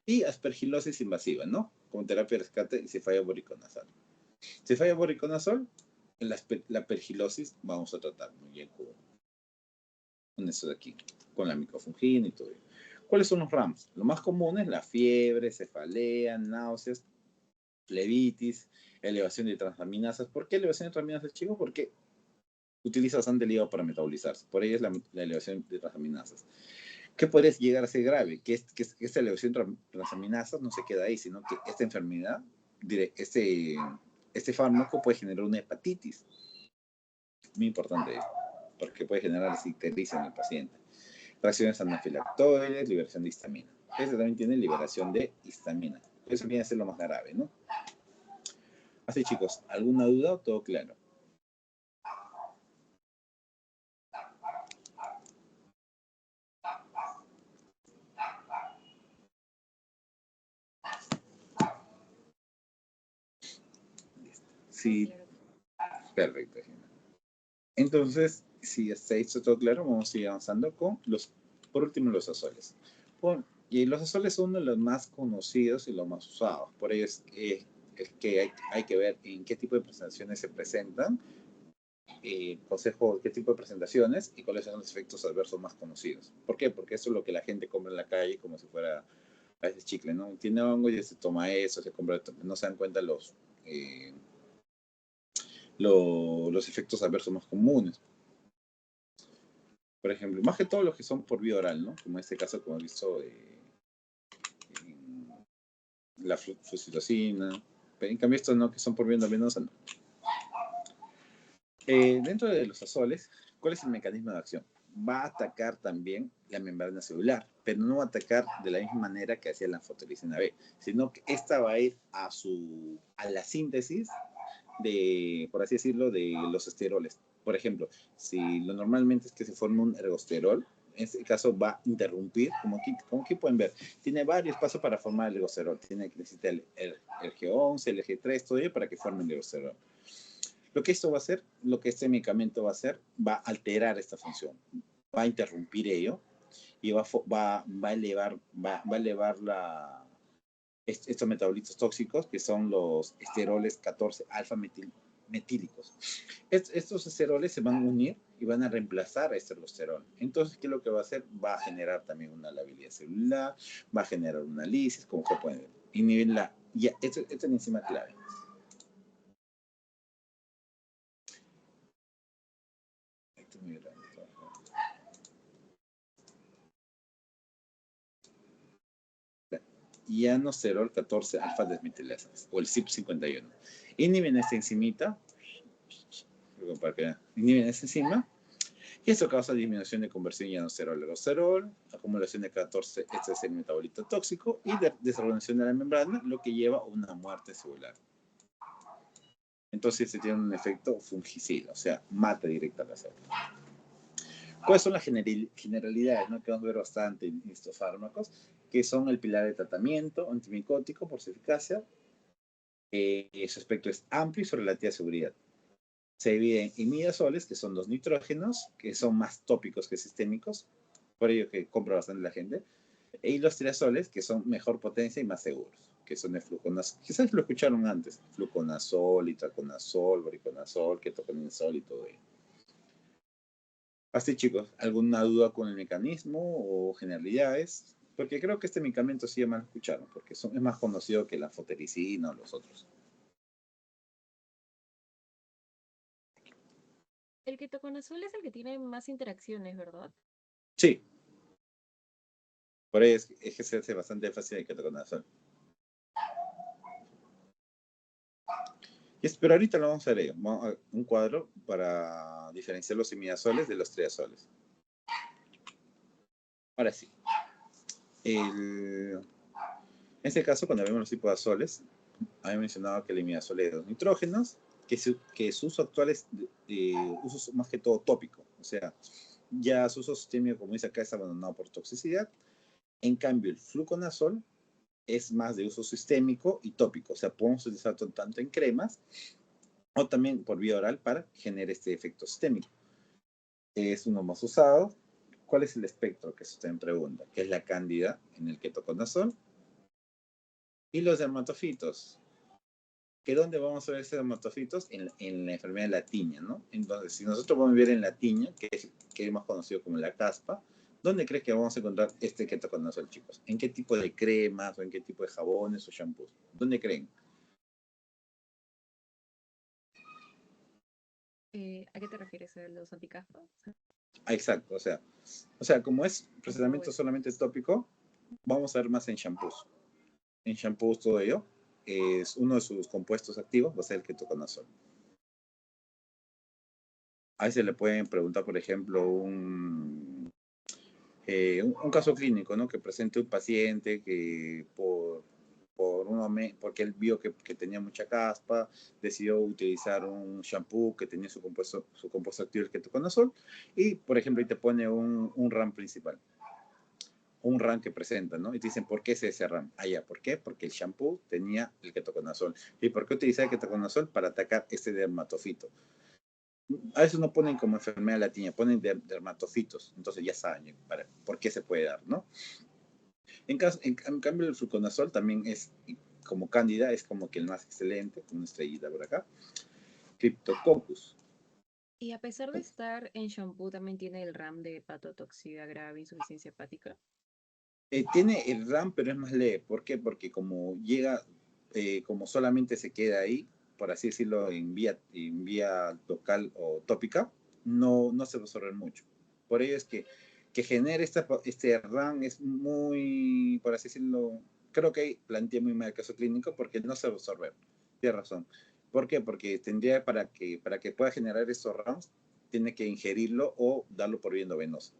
y aspergilosis invasiva, ¿no? Como terapia de rescate y cefalea voriconazal. Cefalea voriconazol, la aspergilosis vamos a tratar muy bien con eso de aquí, con la micofungina y todo. ¿Cuáles son los RAMs? Lo más común es la fiebre, cefalea, náuseas, flebitis, elevación de transaminasas. ¿Por qué elevación de transaminasas, chicos? Porque utiliza bastante el hígado para metabolizarse. Por ello es la elevación de transaminasas. ¿Qué puede llegar a ser grave? Que esta elevación de transaminasas no se queda ahí, sino que esta enfermedad, este fármaco puede generar una hepatitis. Muy importante, porque puede generar ictericia en el paciente. Reacciones anafilactoides, liberación de histamina. Este también tiene liberación de histamina. Eso viene a ser lo más grave, ¿no? Así, chicos, ¿alguna duda o todo claro? Sí, perfecto. Entonces, si ya está hecho todo claro, vamos a ir avanzando con por último, los azoles. Y los azoles son uno de los más conocidos y los más usados. Por ello es que hay que ver en qué tipo de presentaciones se presentan, consejo qué tipo de presentaciones y cuáles son los efectos adversos más conocidos. ¿Por qué? Porque eso es lo que la gente compra en la calle como si fuera a veces chicle, ¿no? Tiene hongo y se toma eso, se compra, no se dan cuenta los efectos adversos más comunes. Por ejemplo, más que todo los que son por vía oral, ¿no? Como en este caso, como he visto, la flucitocina. En cambio, estos no, que son por vía endovenosa, no. Dentro de los azoles, ¿cuál es el mecanismo de acción? Va a atacar también la membrana celular, pero no va a atacar de la misma manera que hacía la anfotericina B, sino que esta va a ir a la síntesis por así decirlo, de los esteroles. Por ejemplo, si lo normalmente es que se forma un ergosterol, en este caso va a interrumpir, como aquí pueden ver, tiene varios pasos para formar el ergosterol. Necesita el G11, el G3, todo ello para que forme el ergosterol. Lo que esto va a hacer, lo que este medicamento va a hacer, va a alterar esta función, va a interrumpir ello y va a elevar estos metabolitos tóxicos que son los esteroles 14 alfa metílicos. Estos esteroles se van a unir y van a reemplazar a estradiol. Entonces, ¿qué es lo que va a hacer? Va a generar también una labilidad celular, va a generar una lisis, como se puede ver. Inhibir ya, esta es la enzima clave. Esto es muy grande. Ionosterol 14 alfa desmetilasa, o el CYP51. Inhiben esta enzimita, inhiben esta enzima, y esto causa disminución de conversión de ionosterol-ergosterol, acumulación de 14, este es el metabolito tóxico, y desorganización de la membrana, lo que lleva a una muerte celular. Entonces se tiene un efecto fungicida, o sea, mata directa la célula. ¿Cuáles son las generalidades, ¿no? Que vamos a ver bastante en estos fármacos? Que son el pilar de tratamiento antimicótico por su eficacia. Su espectro es amplio y su relativa seguridad. Se divide en imidazoles, que son los nitrógenos, que son más tópicos que sistémicos, por ello que compra bastante la gente, y los tirazoles, que son mejor potencia y más seguros, que son el fluconazol. Quizás lo escucharon antes, fluconazol, itraconazol, boriconazol, ketoconazol y todo ello. Así chicos, ¿alguna duda con el mecanismo o generalidades? Porque creo que este medicamento sí ya me lo escucharon, porque es más conocido que la fotericina o los otros. El ketoconazol es el que tiene más interacciones, ¿verdad? Sí, por ahí es que se hace bastante énfasis en el ketoconazol. Pero ahorita lo vamos a ver, vamos a un cuadro para diferenciar los imidazoles de los triazoles. Ahora sí. En este caso, cuando vemos los tipos de azoles, había mencionado que el imidazol es de los nitrógenos, que su uso actual es uso más que todo tópico. O sea, ya su uso sistémico, como dice acá, está abandonado por toxicidad. En cambio, el fluconazol es más de uso sistémico y tópico. O sea, podemos utilizarlo tanto en cremas o también por vía oral para generar este efecto sistémico. Es uno más usado. ¿Cuál es el espectro que usted me pregunta? ¿Qué es la cándida en el ketoconazol? Y los dermatofitos. ¿Que dónde vamos a ver estos dermatofitos? En la enfermedad de la tiña, ¿no? Entonces, si nosotros vamos a ver en la tiña, que es más conocido como la caspa, ¿dónde crees que vamos a encontrar este ketoconazol, chicos? ¿En qué tipo de cremas o en qué tipo de jabones o shampoos? ¿Dónde creen? ¿A qué te refieres? ¿A los anticaspas? Ah, exacto, o sea, como es Un poco procesamiento eso. solamente tópico, vamos a ver más en shampoos. En shampoos todo ello, es uno de sus compuestos activos va a ser el ketoconazol. A veces le pueden preguntar, por ejemplo, un caso clínico, ¿no? Que presente un paciente que porque él vio que tenía mucha caspa, decidió utilizar un shampoo que tenía su compuesto activo, el ketoconazol, y, por ejemplo, ahí te pone un RAM principal, un RAM que presenta, ¿no? Y te dicen, ¿por qué es ese RAM? Ah, ya, ¿por qué? Porque el shampoo tenía el ketoconazol. ¿Y por qué utilizar el ketoconazol? Para atacar este dermatofito. A veces no ponen como enfermedad latina, ponen dermatofitos, entonces ya saben por qué se puede dar, ¿no? En cambio, el fluconazol también es, como cándida, es como que el más excelente, con una estrellita por acá. Cryptococcus. Y a pesar de estar en shampoo, también tiene el RAM de hepatotoxicidad grave, insuficiencia hepática. Tiene el RAM, pero es más leve. ¿Por qué? Porque como llega, como solamente se queda ahí, por así decirlo, en vía local o tópica, no se va a absorber mucho. Por ello es que genere este RAM es muy, por así decirlo, creo que ahí plantea muy mal el caso clínico porque no se va a absorber. Tiene razón. ¿Por qué? Porque tendría para que pueda generar estos RAMs, tiene que ingerirlo o darlo por vía endovenosa.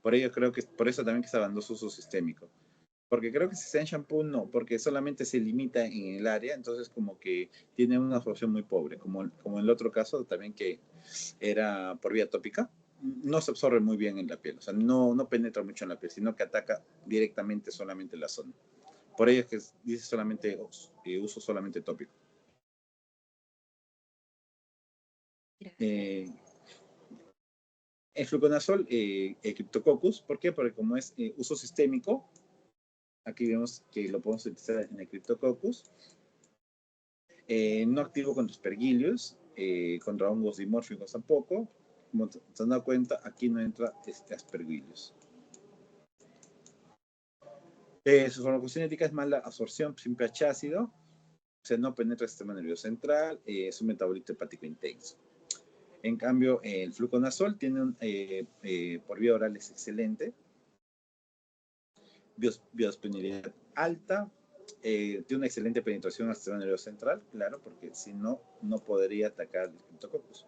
Por ello creo que por eso también que se abandonó su uso sistémico. Porque creo que si sea en shampoo, no, porque solamente se limita en el área, entonces como que tiene una absorción muy pobre, como en el otro caso también que era por vía tópica, no se absorbe muy bien en la piel, o sea, no penetra mucho en la piel, sino que ataca directamente solamente la zona. Por ello es que dice solamente uso solamente tópico. Gracias. El fluconazol, Cryptococcus, ¿por qué? Porque como es uso sistémico, aquí vemos que lo podemos utilizar en el Cryptococcus, no activo contra Aspergillus, contra hongos dimórficos tampoco. Como se han dado cuenta, aquí no entra este Aspergillus. Su farmacocinética es mala absorción sin pH ácido, o sea, no penetra el sistema nervioso central, es un metabolito hepático intenso. En cambio, el fluconazol tiene por vía oral es excelente, biodisponibilidad alta, tiene una excelente penetración al sistema nervioso central, claro, porque si no, no podría atacar el Cryptococcus.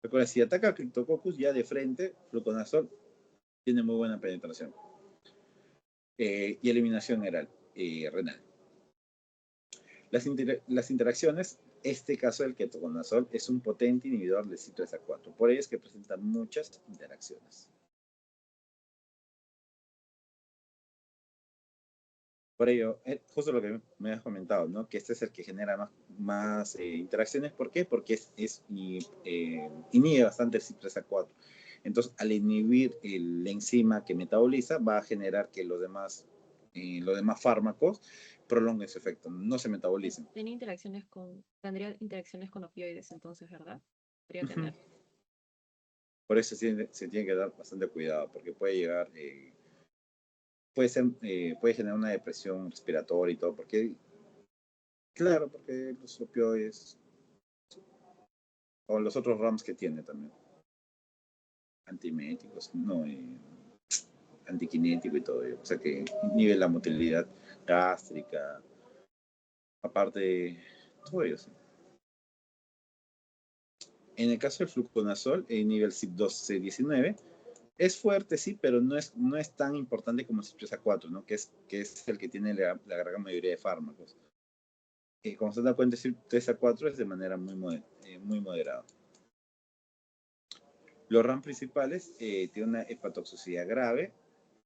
Recuerda, si ataca el Cryptococcus ya de frente, fluconazol tiene muy buena penetración. Y eliminación renal. Las interacciones, este caso del ketoconazol es un potente inhibidor del CYP3A4, por ello es que presenta muchas interacciones. Por ello, justo lo que me has comentado, ¿no? Que este es el que genera más interacciones. ¿Por qué? Porque inhibe bastante el CYP3A4. Entonces, al inhibir la enzima que metaboliza, va a generar que los demás fármacos prolonguen su efecto, no se metabolicen. Tendría interacciones con opioides entonces, ¿verdad? Podría tener. Por eso se tiene que dar bastante cuidado, porque puede llegar, puede generar una depresión respiratoria y todo, porque, claro, porque los opioides, o los otros RAMs que tiene también, antiméticos, no, antiquinético y todo ello, o sea que inhibe la motilidad gástrica, aparte, todo ello, sí. En el caso del fluconazol, inhibe el CYP2C19, es fuerte, sí, pero no es tan importante como el CYP3A4, ¿no? Que es el que tiene la gran mayoría de fármacos. Como se da cuenta, el CYP3A4 es de manera muy moderada. Los RAM principales tienen una hepatotoxicidad grave,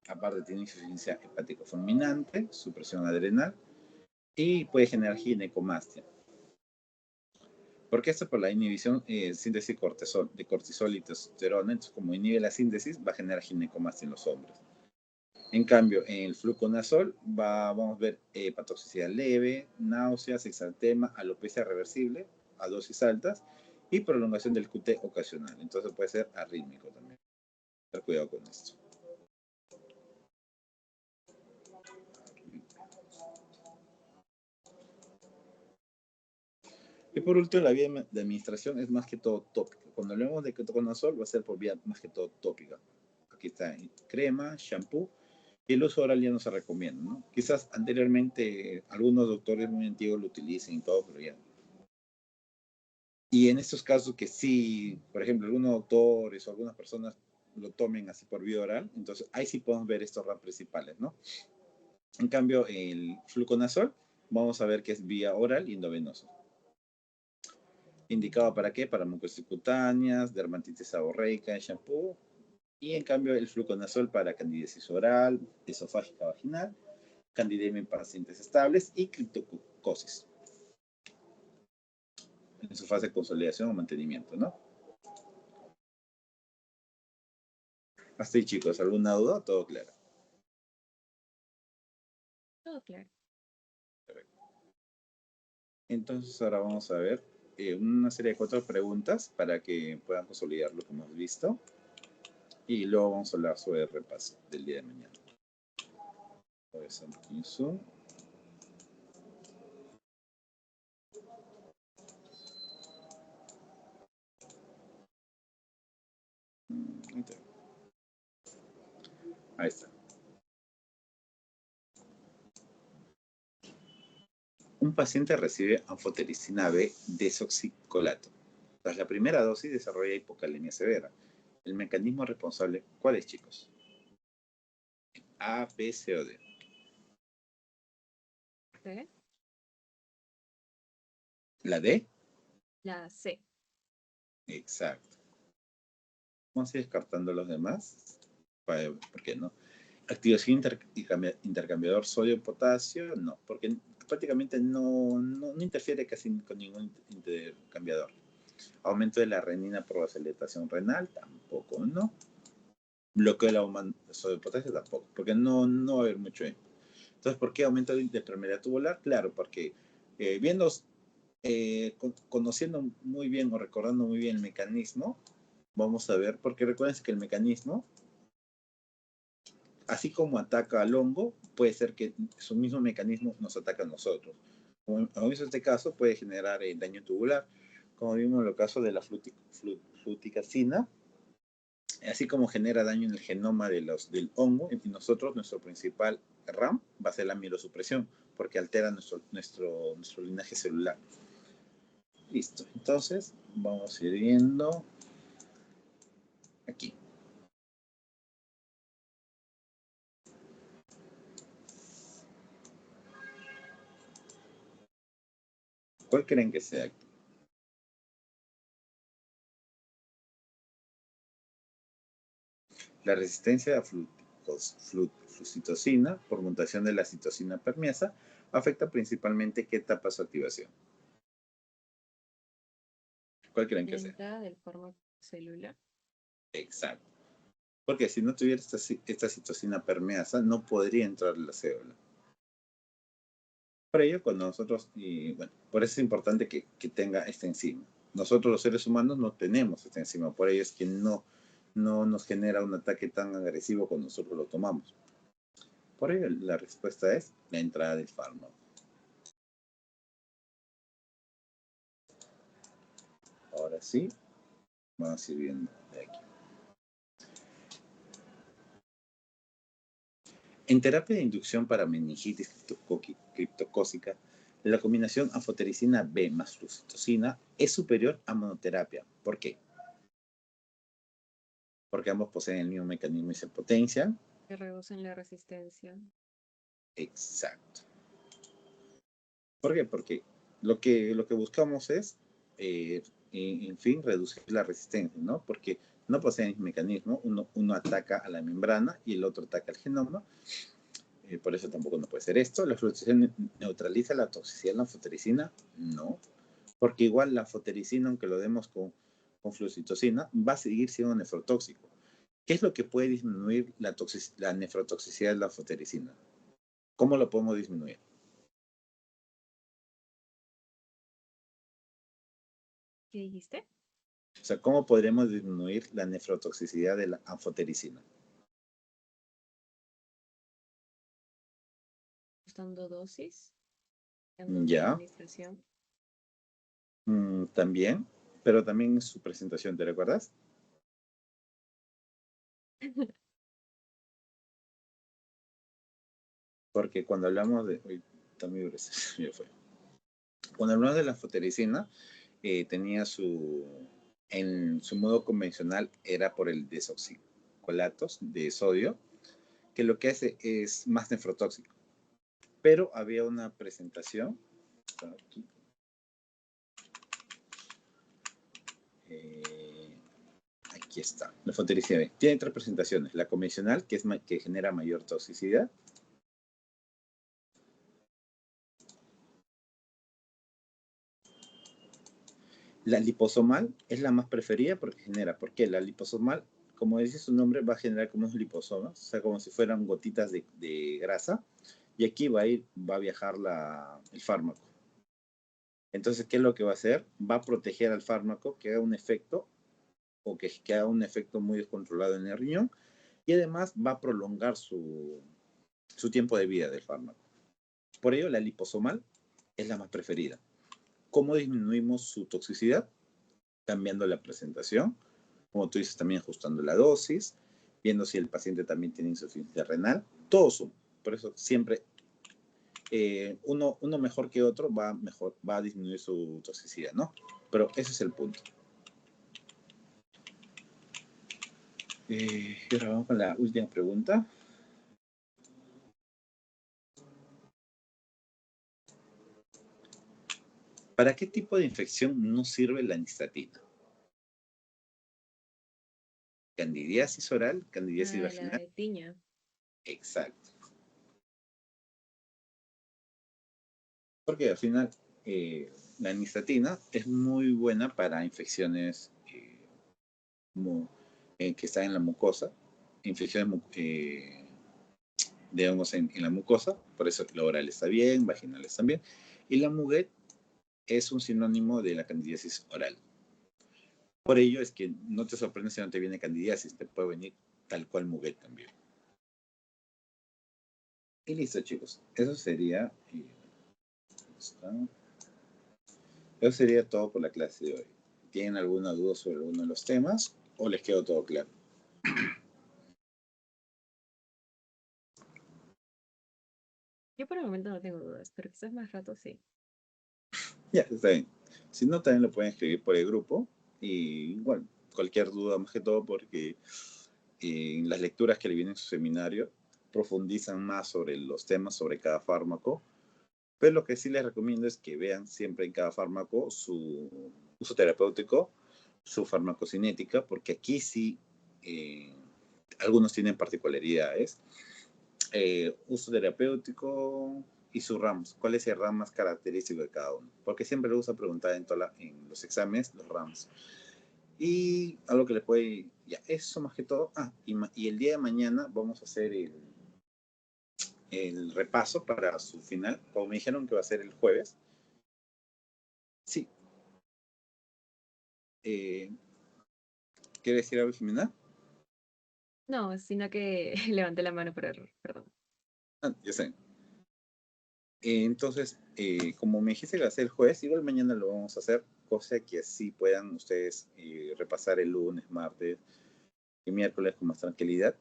aparte tiene insuficiencia hepática fulminante, supresión adrenal y puede generar ginecomastia. Porque esto por la inhibición síntesis de cortisol y testosterona, entonces como inhibe la síntesis va a generar ginecomastia en los hombres. En cambio, en el fluconazol vamos a ver hepatotoxicidad leve, náuseas, exantema, alopecia reversible a dosis altas y prolongación del QT ocasional. Entonces puede ser arrítmico también. Tener cuidado con esto. Y por último, la vía de administración es más que todo tópica. Cuando hablemos de ketoconazol va a ser por vía más que todo tópica. Aquí está crema, shampoo. Y el uso oral ya no se recomienda, ¿no? Quizás anteriormente algunos doctores muy antiguos lo utilicen y todo, pero ya. Y en estos casos que sí, por ejemplo, algunos doctores o algunas personas lo tomen así por vía oral, entonces ahí sí podemos ver estos RAM principales, ¿no? En cambio, el fluconazol, vamos a ver que es vía oral y endovenoso. ¿Indicado para qué? Para mucosas cutáneas, dermatitis seborreica en shampoo. Y en cambio el fluconazol para candidiasis oral, esofágica vaginal, candidemia en pacientes estables y criptococosis en su fase de consolidación o mantenimiento, ¿no? Hasta ahí, chicos, ¿alguna duda? Todo claro. Todo claro. Entonces ahora vamos a ver una serie de 4 preguntas para que puedan consolidar lo que hemos visto y luego vamos a hablar sobre el repaso del día de mañana. Voy a hacer un pequeño zoom. Ahí está. Un paciente recibe anfotericina B desoxicolato. Tras la primera dosis desarrolla hipocalemia severa. El mecanismo responsable, ¿cuál es, chicos? A, B, C o D. ¿Sí? ¿La D? La C. Exacto. Vamos a ir descartando los demás. ¿Por qué no? Activación intercambiador sodio-potasio, no, porque prácticamente no interfiere casi con ningún intercambiador. Aumento de la renina por vasodilatación renal, tampoco, ¿no? Bloqueo del sodio-potasio, tampoco, porque no va a haber mucho ahí. Entonces, ¿por qué aumento de permeabilidad tubular? Claro, porque viendo, conociendo muy bien o recordando muy bien el mecanismo, vamos a ver, porque recuerden que el mecanismo, así como ataca al hongo, puede ser que su mismo mecanismo nos ataque a nosotros. Como en este caso, puede generar daño tubular, como vimos en el caso de la fluticasina, así como genera daño en el genoma del hongo, y nosotros, nuestro principal RAM va a ser la mielosupresión, porque altera nuestro linaje celular. Listo, entonces vamos a ir viendo aquí. ¿Cuál creen que sea? La resistencia a flucitosina por mutación de la citosina permeasa afecta principalmente qué etapa su activación. ¿Cuál creen que La sea? entrada del fármaco celular. Exacto. Porque si no tuviera esta citosina permeasa, no podría entrar en la célula. Por ello, cuando nosotros, y bueno, por eso es importante que tenga esta enzima. Nosotros los seres humanos no tenemos esta enzima, por ello es que no nos genera un ataque tan agresivo cuando nosotros lo tomamos. Por ello, la respuesta es la entrada del fármaco. Ahora sí, vamos a ir viendo de aquí. En terapia de inducción para meningitis criptocócica, la combinación anfotericina B más flucitosina es superior a monoterapia. ¿Por qué? Porque ambos poseen el mismo mecanismo y se potencian. Que reducen la resistencia. Exacto. ¿Por qué? Porque lo que buscamos es, en fin, reducir la resistencia, ¿no? Porque no poseen el mismo mecanismo, uno ataca a la membrana y el otro ataca al genoma. Por eso tampoco no puede ser esto. ¿La fluorescencia neutraliza la toxicidad de la anfotericina? No, porque igual la anfotericina, aunque lo demos con flucitosina, va a seguir siendo nefrotóxico. ¿Qué es lo que puede disminuir la nefrotoxicidad de la anfotericina? ¿Cómo lo podemos disminuir? ¿Qué dijiste? O sea, ¿cómo podremos disminuir la nefrotoxicidad de la anfotericina? Ajustando dosis, cambiando la Ya, administración. también, pero también su presentación, ¿te recuerdas? Porque cuando hablamos de... Uy, también ya fue. Cuando hablamos de la anfotericina, tenía en su modo convencional era por el desoxicolatos de sodio, que lo que hace es más nefrotóxico. Pero había una presentación, aquí, aquí está, la anfotericina. Tiene tres presentaciones, la convencional, que genera mayor toxicidad, la liposomal es la más preferida porque genera, ¿por qué? La liposomal, como dice su nombre, va a generar como unos liposomas, o sea, como si fueran gotitas de grasa, y aquí va a viajar el fármaco. Entonces, ¿qué es lo que va a hacer? Va a proteger al fármaco que haga un efecto o que haga un efecto muy descontrolado en el riñón y además va a prolongar su tiempo de vida del fármaco. Por ello, la liposomal es la más preferida. ¿Cómo disminuimos su toxicidad? Cambiando la presentación, como tú dices, también ajustando la dosis, viendo si el paciente también tiene insuficiencia renal, todos son. Por eso siempre uno mejor que otro va a disminuir su toxicidad, ¿no? Pero ese es el punto. Y ahora vamos con la última pregunta. ¿Para qué tipo de infección no sirve la nistatina? ¿Candidiasis oral, candidiasis Ah, la vaginal? de tiña. Exacto. Porque al final la nistatina es muy buena para infecciones mu- que están en la mucosa, infecciones de hongos en la mucosa, por eso la oral está bien, vaginales también. Y la muguet es un sinónimo de la candidiasis oral. Por ello es que no te sorprendes si no te viene candidiasis, te puede venir tal cual muguet también. Y listo, chicos. Eso sería todo por la clase de hoy. ¿Tienen alguna duda sobre alguno de los temas o les quedó todo claro? Yo por el momento no tengo dudas, pero quizás más rato sí. Ya, está bien. Si no, también lo pueden escribir por el grupo. Y bueno, cualquier duda, más que todo, porque en las lecturas que le vienen en su seminario profundizan más sobre los temas, sobre cada fármaco. Pero lo que sí les recomiendo es que vean siempre en cada fármaco su uso terapéutico, su farmacocinética, porque aquí sí algunos tienen particularidades. Uso terapéutico y sus ramos. ¿Cuál es el RAM más característico de cada uno? Porque siempre lo usa preguntar en los exámenes los ramos. Y algo que les puede... Ya, eso más que todo. Y el día de mañana vamos a hacer el repaso para su final. Como me dijeron que va a ser el jueves. Sí. Eh, ¿Quiere decir algo, Jimena? No, sino que levanté la mano por error, perdón. Ya sé. Entonces, como me dijiste que va a ser el jueves, igual mañana lo vamos a hacer, cosa que así puedan ustedes repasar el lunes, martes y miércoles con más tranquilidad.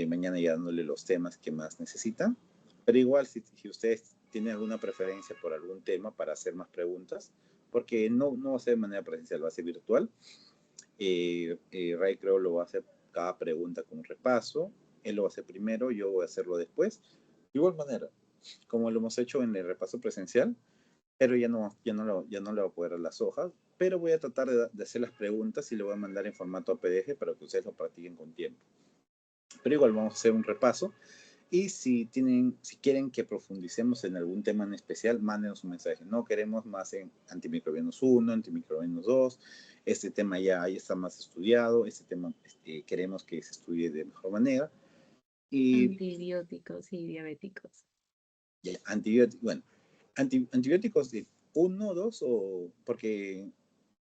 Mañana ya dándole los temas que más necesitan. Pero igual, si ustedes tienen alguna preferencia por algún tema para hacer más preguntas, porque no va a ser de manera presencial, va a ser virtual. Ray creo lo va a hacer cada pregunta con un repaso. Él lo va a hacer primero, yo voy a hacerlo después. De igual manera, como lo hemos hecho en el repaso presencial, pero ya no le voy a poder dar las hojas, pero voy a tratar de hacer las preguntas y le voy a mandar en formato PDF para que ustedes lo practiquen con tiempo. Pero igual vamos a hacer un repaso y si quieren que profundicemos en algún tema en especial, mándenos un mensaje. No queremos más en antimicrobianos 1, antimicrobianos 2, este tema ya está más estudiado, este tema queremos que se estudie de mejor manera. Y Antibióticos y diabéticos. antibióticos, bueno, antibióticos de 1, 2 o porque,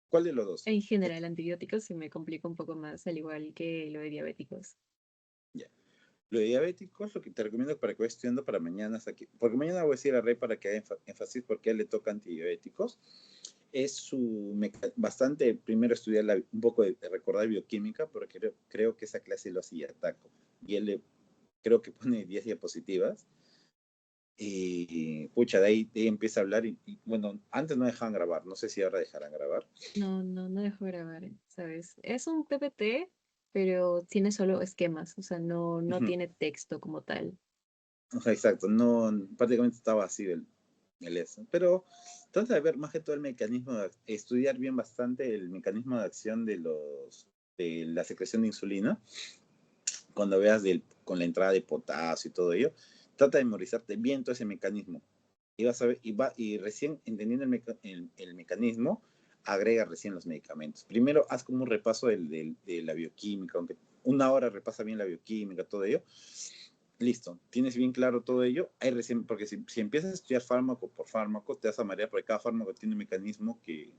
¿cuál de los dos? En general, antibióticos se me complica un poco más, al igual que lo de diabéticos. Ya. Lo de diabéticos, lo que te recomiendo para que vayas estudiando para mañana, porque mañana voy a decir a Rey para que haga énfasis porque a él le toca antidiabéticos. Es bastante primero estudiar un poco de recordar bioquímica, porque creo que esa clase lo hacía Taco. Y creo que pone 10 diapositivas. Y pucha, de ahí empieza a hablar. Bueno, antes no dejaban grabar, no sé si ahora dejarán grabar. No dejo grabar, ¿sabes? Es un PPT, pero tiene solo esquemas, o sea, no tiene texto como tal. Exacto, no, prácticamente estaba así el eso. Pero trata de ver más que todo el mecanismo, estudiar bien bastante el mecanismo de acción de la secreción de insulina. Cuando veas con la entrada de potasio y todo ello, trata de memorizarte bien todo ese mecanismo. Y vas a ver, y recién entendiendo el mecanismo, agrega recién los medicamentos. Primero haz como un repaso de la bioquímica, aunque una hora repasa bien la bioquímica, todo ello. Listo, tienes bien claro todo ello, ahí recién, porque si empiezas a estudiar fármaco por fármaco, te vas a marear porque cada fármaco tiene un mecanismo que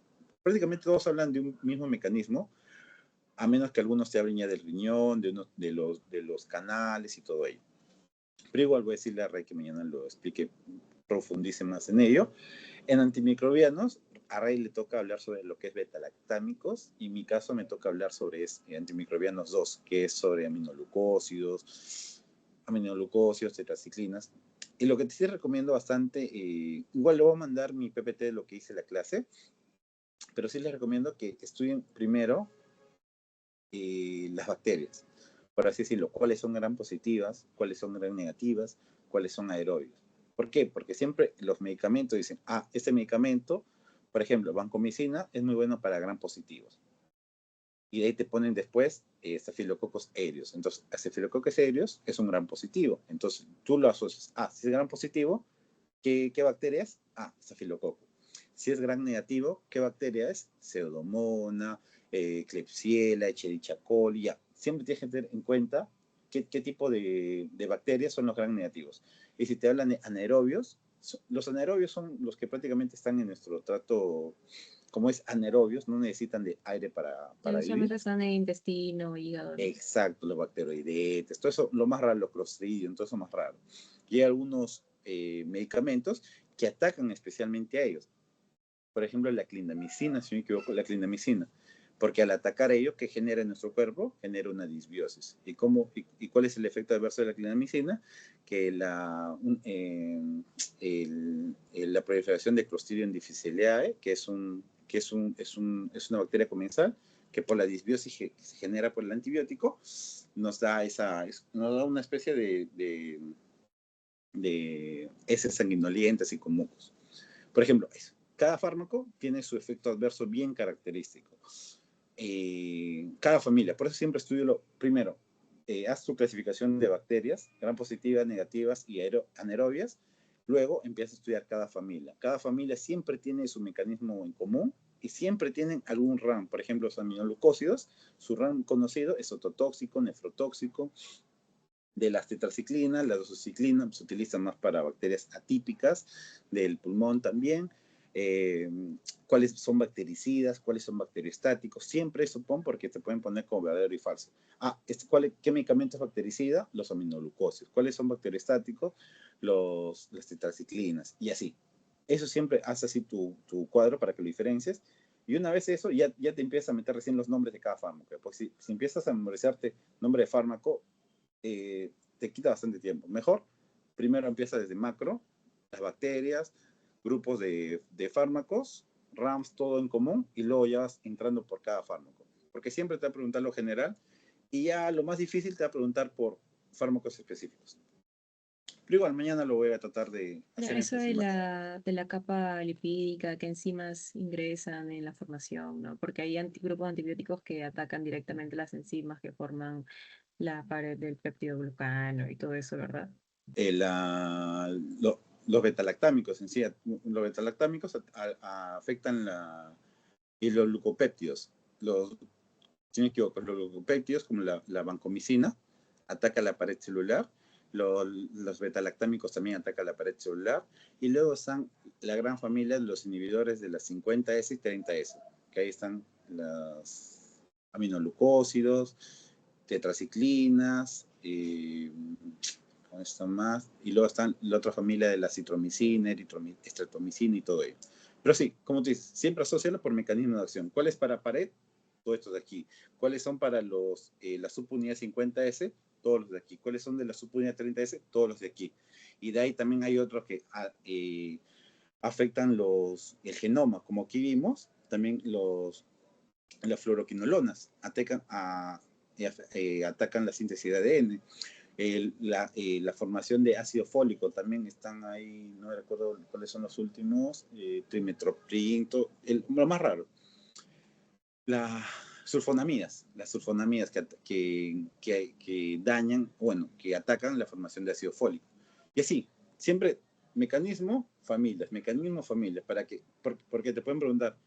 prácticamente todos hablan de un mismo mecanismo, a menos que algunos te hablen ya del riñón, de los canales y todo ello. Pero igual voy a decirle a Ray que mañana lo explique, profundice más en ello. En antimicrobianos, a Ray le toca hablar sobre lo que es beta-lactámicos y en mi caso me toca hablar sobre antimicrobianos 2, que es sobre aminoglucósidos, tetraciclinas. Y lo que sí recomiendo bastante, igual le voy a mandar mi PPT de lo que hice la clase, pero sí les recomiendo que estudien primero las bacterias, por así decirlo, cuáles son gran positivas, cuáles son gran negativas, cuáles son aerobios. ¿Por qué? Porque siempre los medicamentos dicen, este medicamento, por ejemplo, vancomicina, es muy bueno para gran positivos. y de ahí te ponen después Staphylococcus aureus. Entonces, Staphylococcus aureus es un gran positivo. Entonces, tú lo asocias, si es gran positivo, ¿qué bacteria es? Staphylococcus. Si es gran negativo, ¿qué bacteria es? Pseudomonas, Klebsiella, Escherichia coli, ya. Siempre tienes que tener en cuenta qué tipo de bacterias son los gran negativos. Y si te hablan de anaerobios, los anaerobios son los que prácticamente están en nuestro trato, como es anaerobios, no necesitan de aire para vivir. Usualmente están en intestino, hígado, ¿no? Exacto, los bacteroidetes, todo eso, lo más raro, los clostridium, todo eso más raro. Y hay algunos medicamentos que atacan especialmente a ellos. Por ejemplo, la clindamicina, si no me equivoco, la clindamicina. Porque al atacar a ellos, ¿qué genera en nuestro cuerpo? Genera una disbiosis. ¿Y cuál es el efecto adverso de la clindamicina? Que la proliferación de Clostridium difficiliae, que es una bacteria comensal, que por la disbiosis que se genera por el antibiótico, nos da una especie de heces sanguinolientas y con mucos. Por ejemplo, cada fármaco tiene su efecto adverso bien característico. Cada familia, por eso siempre estudio primero, haz tu clasificación de bacterias, gram positivas, negativas y anaerobias, luego empieza a estudiar cada familia. Cada familia siempre tiene su mecanismo en común y siempre tienen algún RAM. Por ejemplo, los aminoglucósidos, su RAM conocido es ototóxico, nefrotóxico. De las tetraciclinas, la doxiciclina se utiliza más para bacterias atípicas del pulmón también. Cuáles son bactericidas, cuáles son bacteriostáticos, siempre eso pon porque te pueden poner como verdadero y falso. ¿Qué medicamento es bactericida? Los aminoglucósidos. ¿Cuáles son bacteriostáticos? Las tetraciclinas, y así. Eso siempre hace así tu cuadro para que lo diferencies. Y una vez eso, ya te empiezas a meter recién los nombres de cada fármaco. Pues si empiezas a memorizarte nombre de fármaco, te quita bastante tiempo. Mejor, primero empieza desde macro, las bacterias, grupos de fármacos, RAMs, todo en común, y luego ya vas entrando por cada fármaco. Porque siempre te va a preguntar lo general, y ya lo más difícil te va a preguntar por fármacos específicos. Pero igual, mañana lo voy a tratar de hacer en Eso de encima. la capa lipídica, qué enzimas ingresan en la formación, ¿no? Porque hay grupos de antibióticos que atacan directamente las enzimas que forman la pared del peptidoglucano y todo eso, ¿verdad? Los betalactámicos en sí, los betalactámicos afectan y los glucopéptidos. Si no me equivoco, los glucopéptidos, como la vancomicina, ataca la pared celular. Los betalactámicos también atacan la pared celular. Y luego están la gran familia de los inhibidores de las 50S y 30S, que ahí están los aminoglucósidos, tetraciclinas, con esto más. Y luego están la otra familia de la citromicina, estreptomicina y todo ello. Pero sí, como tú dices, siempre asociarlo por mecanismo de acción. ¿Cuál es para pared? Todos estos de aquí. ¿Cuáles son para la subunidad 50S? Todos los de aquí. ¿Cuáles son de la subunidad 30S? Todos los de aquí. Y de ahí también hay otros que afectan el genoma, como aquí vimos, también las fluoroquinolonas atacan la síntesis de ADN. La formación de ácido fólico también están ahí, no recuerdo cuáles son los últimos, trimetoprim, lo más raro. Las sulfonamidas que dañan, bueno, que atacan la formación de ácido fólico. Y así, siempre mecanismo, familias, porque te pueden preguntar,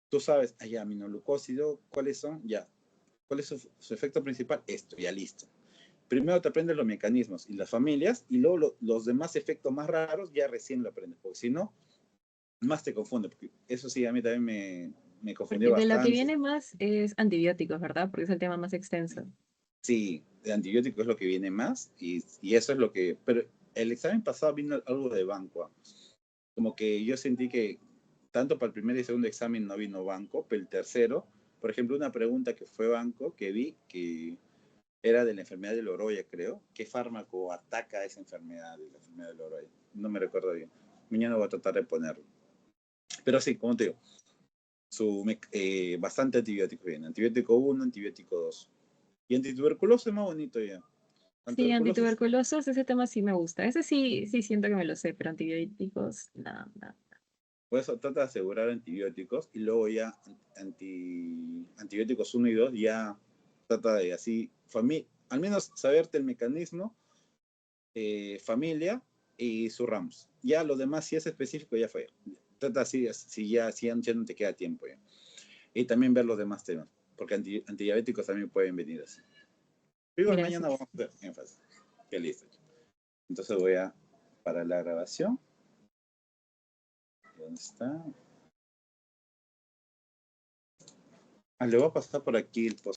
tú sabes, aminoglucósido, ¿cuáles son? Ya. ¿Cuál es su efecto principal? Esto, ya listo. Primero te aprendes los mecanismos y las familias, y luego los demás efectos más raros ya recién lo aprendes, porque si no, más te confunde, porque eso sí, a mí también me confundió Porque de lo que bastante. viene más es antibióticos, ¿verdad? Porque es el tema más extenso. Sí, el antibiótico es lo que viene más, y eso es lo que... Pero el examen pasado vino algo de banco. Como que yo sentí que tanto para el primer y segundo examen no vino banco, pero el tercero, por ejemplo, una pregunta que fue banco, que vi que era de la enfermedad de Loroya, creo. ¿Qué fármaco ataca esa enfermedad de la enfermedad de Loroya? No me recuerdo bien. Mañana voy a tratar de ponerlo. Pero sí, como te digo, bastante antibiótico viene. Antibiótico 1, antibiótico 2. Y antituberculoso es más bonito ya. Sí, Antituberculosis, antituberculosos, ese tema sí me gusta. Ese sí, sí siento que me lo sé, pero antibióticos, no, no. Por eso trata de asegurar antibióticos y luego ya antibióticos 1 y 2 ya trata de así, al menos saberte el mecanismo, familia y sus ramos. Ya lo demás, si es específico, ya fue. Trata así, si ya no te queda tiempo ya. Y también ver los demás temas, porque antidiabéticos también pueden venir así. Igual mañana Gracias. vamos a hacer énfasis. Qué listo. Entonces voy a para la grabación. ¿Dónde está? Le voy a pasar por aquí el post.